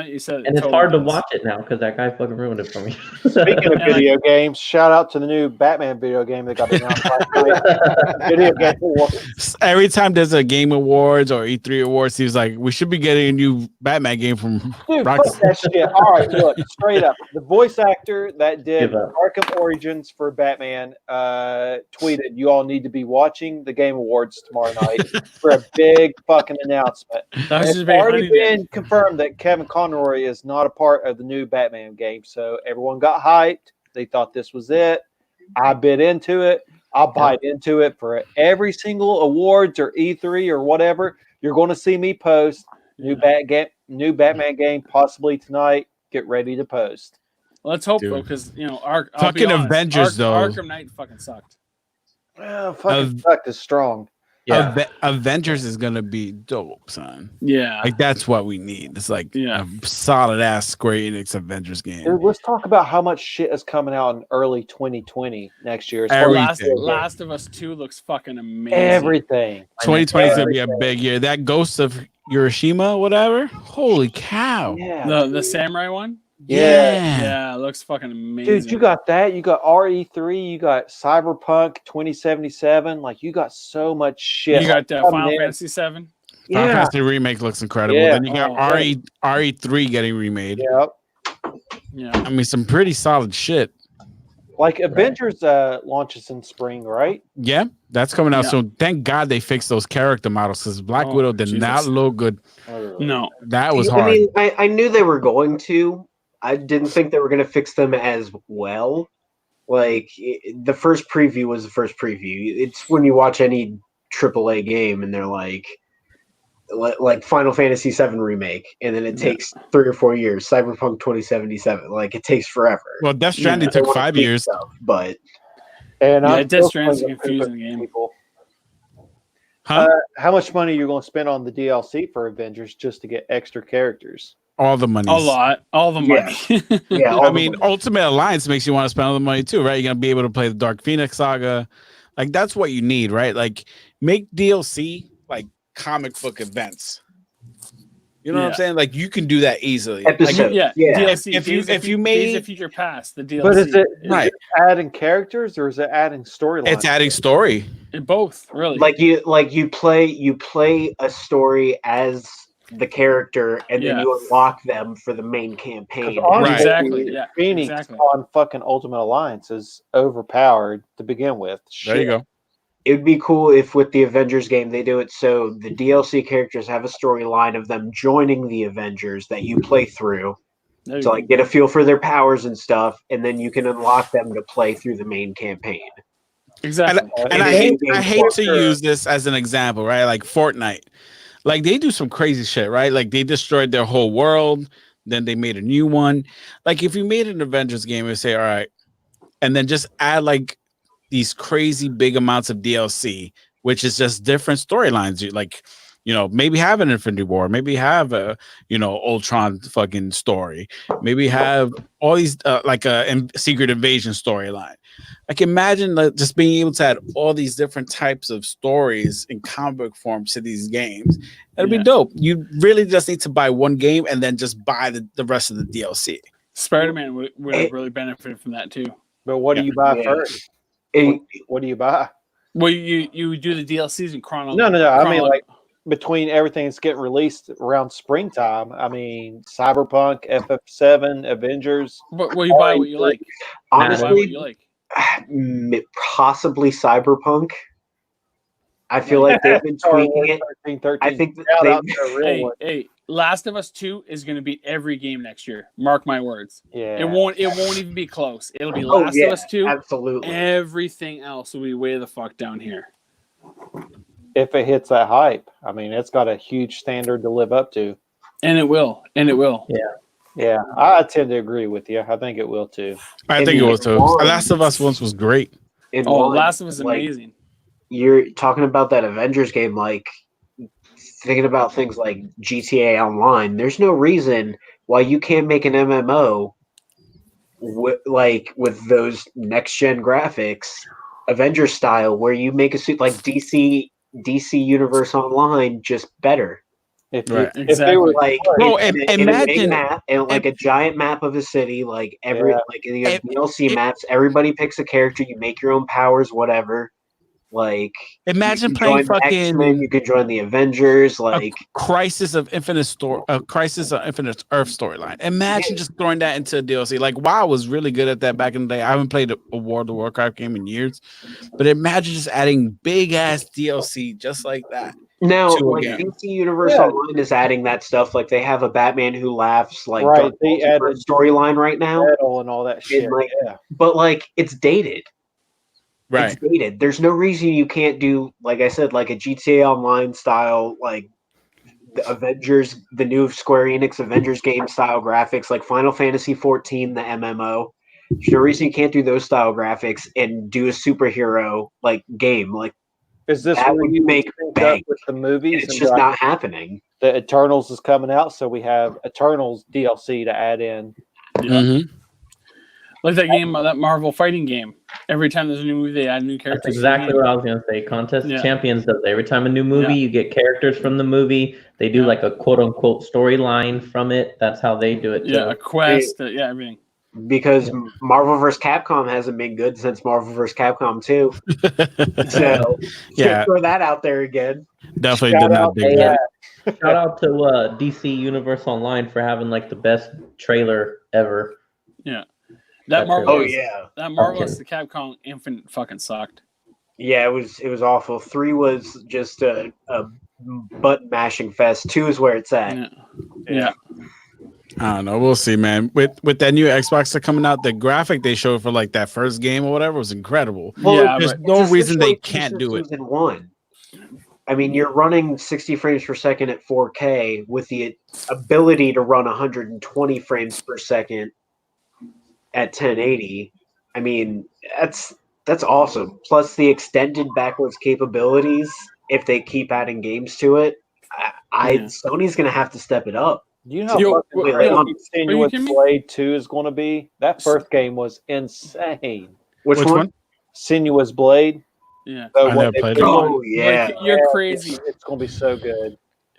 you said it, And it's hard to watch it now because that guy fucking ruined it for me. Speaking of video games, shout out to the new Batman video game that got announced last night. Video game awards. Every time there's a Game Awards or E3 Awards, he's like, we should be getting a new Batman game from Dude, Rockstar. fuck that shit. All right, look, straight up. The voice actor that did Arkham Origins for Batman tweeted, you all need to be watching the Game Awards tomorrow night for a big fucking announcement. It's already been confirmed that Kevin Conroy is not a part of the new Batman game, so everyone got hyped. They thought this was it. I bit into it. I'll bite into it for every single awards or E3 or whatever. You're going to see me post new Batman game possibly tonight. Get ready to post. Let's hope though, because fucking Avengers though. Arkham Knight fucking sucked. Well, fucking sucked is strong. Yeah. Avengers is gonna be dope, son. Yeah, like that's what we need. It's like a solid ass Square Enix Avengers game. Dude, let's talk about how much shit is coming out in early 2020 next year. Last of Us 2 looks fucking amazing. Everything. 2020 is gonna be a big year. That Ghost of Hiroshima, whatever. Holy cow! Yeah, The dude. samurai one. Yeah. Yeah, it looks fucking amazing. Dude, you got that. You got RE3. You got Cyberpunk 2077. Like, you got so much shit. You got coming Final in. Fantasy 7. Final Yeah. Fantasy remake looks incredible. Yeah. Then you got Oh, RE3 getting remade. Yep. Yeah. I mean, some pretty solid shit. Like Avengers launches in spring, right? Yeah, that's coming out Yeah. soon. Thank God they fixed those character models because Black Oh, Widow did Jesus. not look good. No. That was I hard. mean, I knew they were going to. I didn't think they were going to fix them as well. Like the first preview was the first preview. It's when you watch any AAA game and they're like Final Fantasy VII remake, and then it takes 3 or 4 years. Cyberpunk 2077, like it takes forever. Well, Death Stranding They took wanna 5 tweak years. stuff, but And Yeah, I'm Death still Stranding's playing a confusing with game. people. Huh? How much money you're going to spend on the DLC for Avengers just to get extra characters? All the money. A lot. All the Yeah. money. yeah, all I the mean, money. Ultimate Alliance makes you want to spend all the money too, right? You're gonna be able to play the Dark Phoenix saga. Like that's what you need, right? Like make DLC like comic book events. You know what I'm Yeah. saying? Like you can do that easily. Like, Episode. yeah, Yeah. DLC. If you- Days of if you Days made- of Future Past, the DLC. But is it Right. adding characters or is it adding storylines? it's adding story. Both, really. Like you play a story as the character, and then Yeah. you unlock them for the main campaign. 'Cause honestly, Right. Exactly, yeah, Phoenix exactly. on fucking Ultimate Alliance is overpowered to begin with. There you go. It would be cool if with the Avengers game they do it so the DLC characters have a storyline of them joining the Avengers that you play through There you to go. like get a feel for their powers and stuff, and then you can unlock them to play through the main campaign. Exactly. And I It is hate a game I hate to for- use this as an example, right? Like Fortnite. Like they do some crazy shit, right? Like they destroyed their whole world, then they made a new one. Like if you made an Avengers game and say, all right, and then just add like these crazy big amounts of DLC, which is just different storylines. You like, you know, maybe have an Infinity War, maybe have a, you know, Ultron fucking story, maybe have all these like a Secret Invasion storyline. Like imagine like, just being able to add all these different types of stories in comic book form to these games. That'd be Yeah. dope. You really just need to buy one game and then just buy the rest of the DLC. Spider-Man would have really benefited from that too. But what do you buy first? What do you buy? Well, you do the DLCs in No. I mean, like between everything that's getting released around springtime. I mean, Cyberpunk, FF7, Avengers. Well, you buy what you like. You buy what Honestly, you like. possibly Cyberpunk. I feel like they've been tweaking it. 13, I think that Shout out they- to a real one. Hey, Last of Us 2 is going to beat every game next year. Mark my words. Yeah. It won't even be close. It'll be Oh, Last yeah, of Us 2. absolutely. Everything else will be way the fuck down here. If it hits that hype, I mean, it's got a huge standard to live up to. And it will. Yeah, I tend to agree with you. I think it will too. I think it was too. Last of Us once was great. In Oh, one, Last of Us is like, amazing. You're talking about that Avengers game, like thinking about things like GTA Online. There's no reason why you can't make an MMO with those next gen graphics, Avengers style, where you make a suit like DC Universe Online just better. If, Right. if they were Like Bro, in a big imagine- map and like a giant map of a city, like every Yeah. like you have DLC maps. Everybody picks a character. You make your own powers, whatever. Like Imagine you can playing join the X-Men, you can join the Avengers. Like Crisis of Infinite Earth storyline. Imagine just throwing that into a DLC. Like WoW was really good at that back in the day. I haven't played a World of Warcraft game in years, but imagine just adding big ass DLC just like that. now, to a like game. DC Universe Yeah. Online is adding that stuff. Like they have a Batman Who Laughs like Right, Dark they Multiverse added- storyline right now, metal and all that shit. like- yeah. but like it's dated. Right. It's dated. There's no reason you can't do, like I said, like a GTA Online style, like the Avengers, the new Square Enix Avengers game style graphics, like Final Fantasy 14, the MMO. There's no reason you can't do those style graphics and do a superhero like game. Like Is this that where would you make sync up bank. with the movies? It's and just like, not happening. the Eternals is coming out, so we have Eternals DLC to add in. Yeah. Mhm. Like that game, that Marvel fighting game. Every time there's a new movie, they add new That's characters. exactly what I was gonna say. Contest of Yeah. Champions does it. Every time a new movie, Yeah. you get characters from the movie. They do Yeah. like a quote unquote storyline from it. That's how they do it too. Yeah, a quest. Yeah, everything. Because Marvel vs. Capcom hasn't been good since Marvel vs. Capcom 2. So Yeah. throw that out there again. Definitely Shout did not out dig Hey, that. shout out to DC Universe Online for having like the best trailer ever. Yeah. That That Marvel. Oh trailer. yeah, That Marvelous the Capcom Infinite fucking sucked. yeah. It was awful. 3 was just a button mashing fest. 2 is where it's at. Yeah. I don't know. We'll see, man. With that new Xbox that's coming out, the graphic they showed for like that first game or whatever was incredible. Yeah, There's but no It's reason they essentially can't do it. Season 1. I mean, you're running 60 frames per second at 4K with the ability to run 120 frames per second at 1080. I mean, that's awesome. Plus the extended backwards capabilities. If they keep adding games to it, Sony's gonna have to step it up. You know how Yo, fucking wait, crazy are you Sinuous kidding me? Blade 2 is going to be? That first game was insane. Which one? Sinuous Blade. Yeah. So I what never they played put it. on- Oh yeah. Like, you're crazy. It's going to be so good.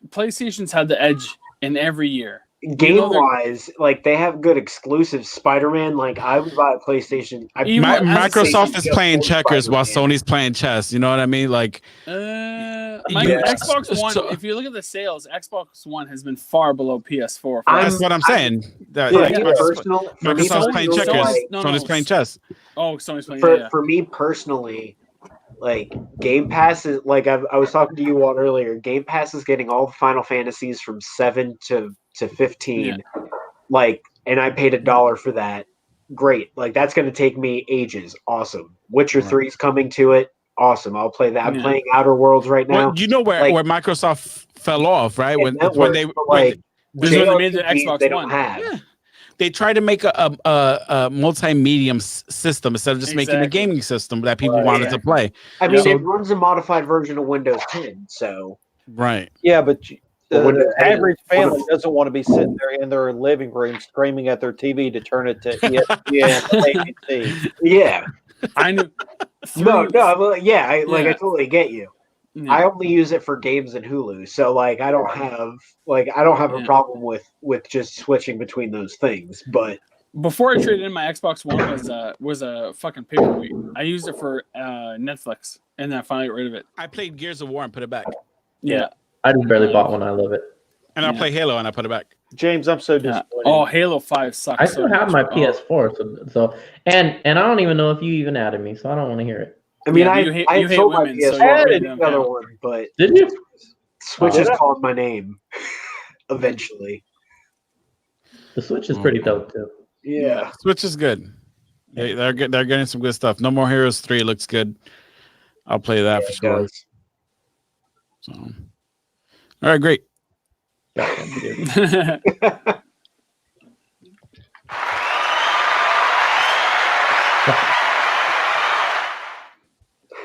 PlayStation's had the edge in every year. Game wise, like they have good exclusives. Spider-Man, like I would buy a PlayStation. Even as a Microsoft is just playing for checkers while Spider-Man. Sony's playing chess. You know what I mean? Like, Xbox One. so- If you look at the sales, Xbox One has been far below PS4. that's what I'm saying. That, For like, me personal- for me Microsoft's playing personally, checkers. like- Sony's playing chess. Oh, Sony's playing. For me personally, like Game Pass is like I was talking to you on earlier. Game Pass is getting all the Final Fantasies from 7 to 15. Like, and I paid $1 for that. Great. Like that's going to take me ages. Awesome. Witcher 3 is coming to it. Awesome. I'll play that. I'm playing Outer Worlds right now. Well, you know where Microsoft fell off, right? When that when works, they but, like This is when they made the JRPGs Xbox they don't One. have. Yeah. They tried to make a multi-medium system instead of just making a Exactly. gaming system that people wanted to play. I mean, So- it runs a modified version of Windows 10, so Right. Yeah, but But the average family doesn't want to be sitting there in their living room screaming at their TV to turn it to ESPN, ABC. yeah. I knew. No, yeah, I totally get you. Yeah. I only use it for games and Hulu, so like I don't have a problem with just switching between those things. But Before I traded in my Xbox One was a fucking paperweight. I used it for Netflix, and then I finally got rid of it. I played Gears of War and put it back. Yeah. I just barely bought one. I love it. And I play Halo and I put it back. James, I'm so Yeah. disappointed. Oh, Halo 5 sucks. I still so have much. my PS4, so and I don't even know if you even added me, so I don't want to hear it. I mean, Yeah, I you hate I sold my women, so PS4 you're for right, the don't other count. one, but Did you? Switch Oh. is calling my name eventually. The Switch is pretty dope too. Yeah. Switch is good. They're good. They're getting some good stuff. No More Heroes 3 looks good. I'll play that for It sure. does. So, all right, great.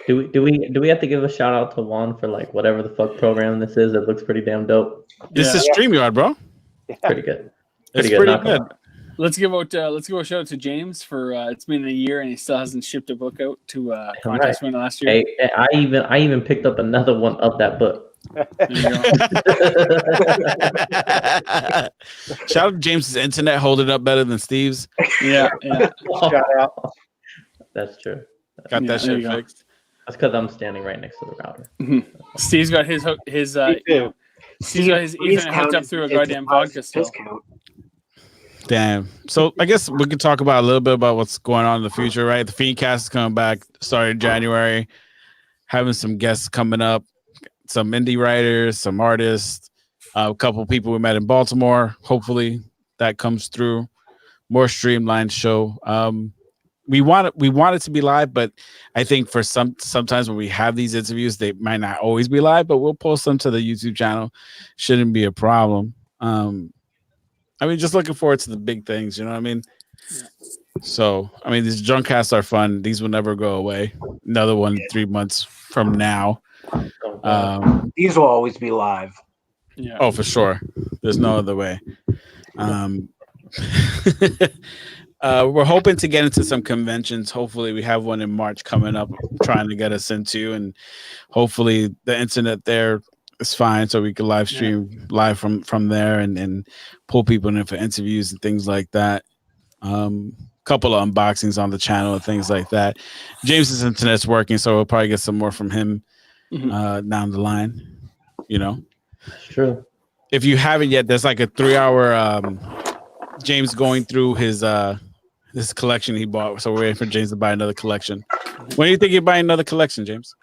Do we have to give a shout out to Juan for like whatever the fuck program this is? It looks pretty damn dope. This is StreamYard, bro. Pretty good. It's Pretty pretty not good. gonna lie. Let's give a shout out to James for it's been a year and he still hasn't shipped a book out to contest winner last year. Hey, I even picked up another one of that book. There you go. Shout out to James's internet holding up better than Steve's. Yeah. Shout out. That's true. Got Yeah, that there shit you go. fixed. That's because I'm standing right next to the router. Steve's got his hook. His Me too. Steve's got his Please Ethernet count hooked up his- through a his goddamn deposit vodka still. discount. Damn. So I guess we could talk about a little bit about what's going on in the future, right? The Fiendcast is coming back, starting January, having some guests coming up, some indie writers, some artists, a couple people we met in Baltimore. Hopefully that comes through. More streamlined show. We want it to be live, but I think for sometimes when we have these interviews, they might not always be live, but we'll post them to the YouTube channel. Shouldn't be a problem. I mean, just looking forward to the big things, you know what I mean? Yeah. So, I mean, these Drunkcasts are fun. These will never go away. Another one 3 months from now. These will always be live. Yeah. Oh, for sure. There's no other way. we're hoping to get into some conventions. Hopefully, we have one in March coming up, trying to get us into, and hopefully the internet there is fine, so we can live stream live from there and pull people in for interviews and things like that. Couple of unboxings on the channel and things like that. James's internet's working, so we'll probably get some more from him down the line. You know, That's true. if you haven't yet, there's like a 3-hour James going through his this collection he bought. So we're waiting for James to buy another collection. When do you think you're buying another collection, James?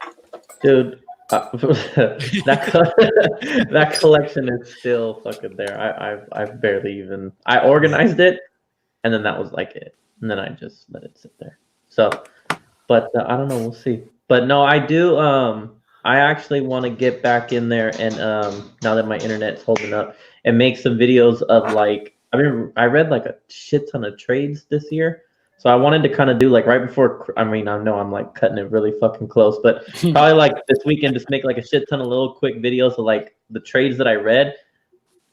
Dude, that collection is still fucking there. I've barely even organized it, and then that was like it, and then I just let it sit there. So, but I don't know. We'll see. But no, I do. I actually want to get back in there, and now that my internet's holding up, and make some videos of like. I read like a shit ton of trades this year. So I wanted to kind of do like right before, I know I'm like cutting it really fucking close, but probably like this weekend, just make like a shit ton of little quick videos of like the trades that I read.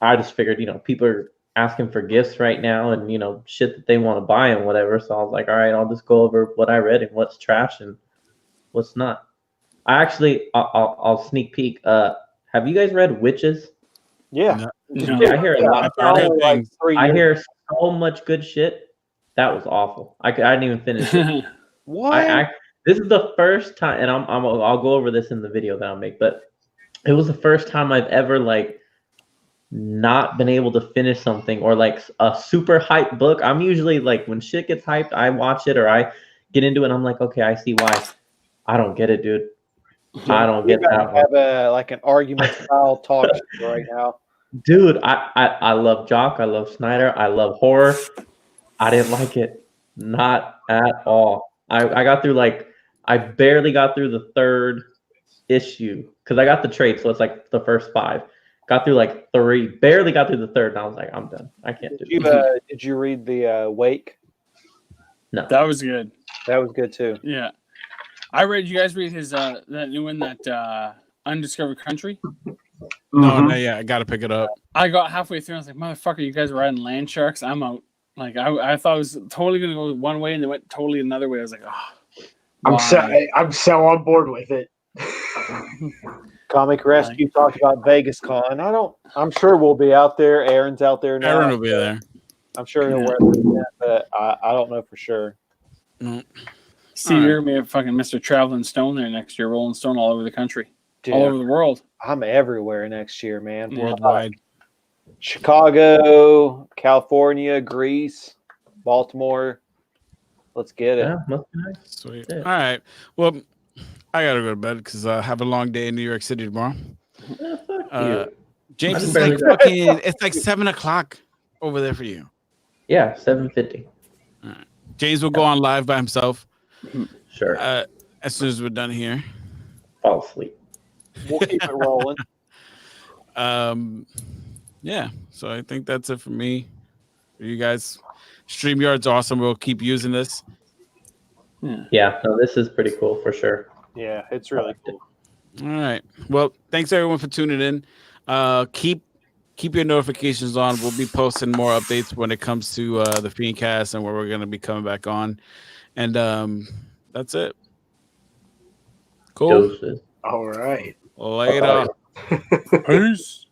I just figured, people are asking for gifts right now and, shit that they want to buy and whatever. So I was like, all right, I'll just go over what I read and what's trash and what's not. I'll sneak peek. Have you guys read Witches? Yeah. Yeah, I hear a lot. Like I hear so much good shit. That was awful. I didn't even finish it. What? This is the first time, and I'll go over this in the video that I'll make. But it was the first time I've ever like not been able to finish something or like a super hype book. I'm usually like when shit gets hyped, I watch it or I get into it. And I'm like, okay, I see why. I don't get it, dude. I don't get that. Have an argument style talk right now. Dude, I love Jock. I love Snyder. I love horror. I didn't like it. Not at all. I got through I barely got through the 3rd issue because I got the trade, so it's like the first 5. Got through like 3, barely got through the 3rd, and I was like, I'm done. I can't do it. Did you read the Wake? No. That was good. That was good too. Yeah. You guys read his that new one, that Undiscovered Country? No, I gotta pick it up. I got halfway through, I was like, motherfucker, you guys are riding land sharks. I'm out. Like I thought it was totally gonna go one way and they went totally another way. I was like, I'm so on board with it. Comic Rescue talked about Vegas Con. I'm sure we'll be out there. Aaron's out there now. Aaron will be there. I'm sure he'll wear the but I don't know for sure. No. Steve, you're gonna be a fucking Mr. Traveling Stone there next year, rolling stone all over the country. Dude, all over the world. I'm everywhere next year, man. Worldwide. Chicago, California, Greece, Baltimore. Let's get it. Yeah, must be nice. Sweet. Yeah. All right. Well, I gotta go to bed because I have a long day in New York City tomorrow. Yeah, fuck you. James, I'm it's barely- it's like 7:00 over there for you. Yeah, 7:50. All right. James will go on live by himself. Sure. As soon as we're done here. Fall asleep. We'll keep it rolling. Yeah. So I think that's it for me. For you guys, StreamYard's awesome. We'll keep using this. Yeah, no, this is pretty cool for sure. Yeah, it's really cool. All right. Well, thanks everyone for tuning in. Keep your notifications on. We'll be posting more updates when it comes to the Fiendcast and where we're going to be coming back on. And that's it. Cool. Doses. All right. Later. Peace.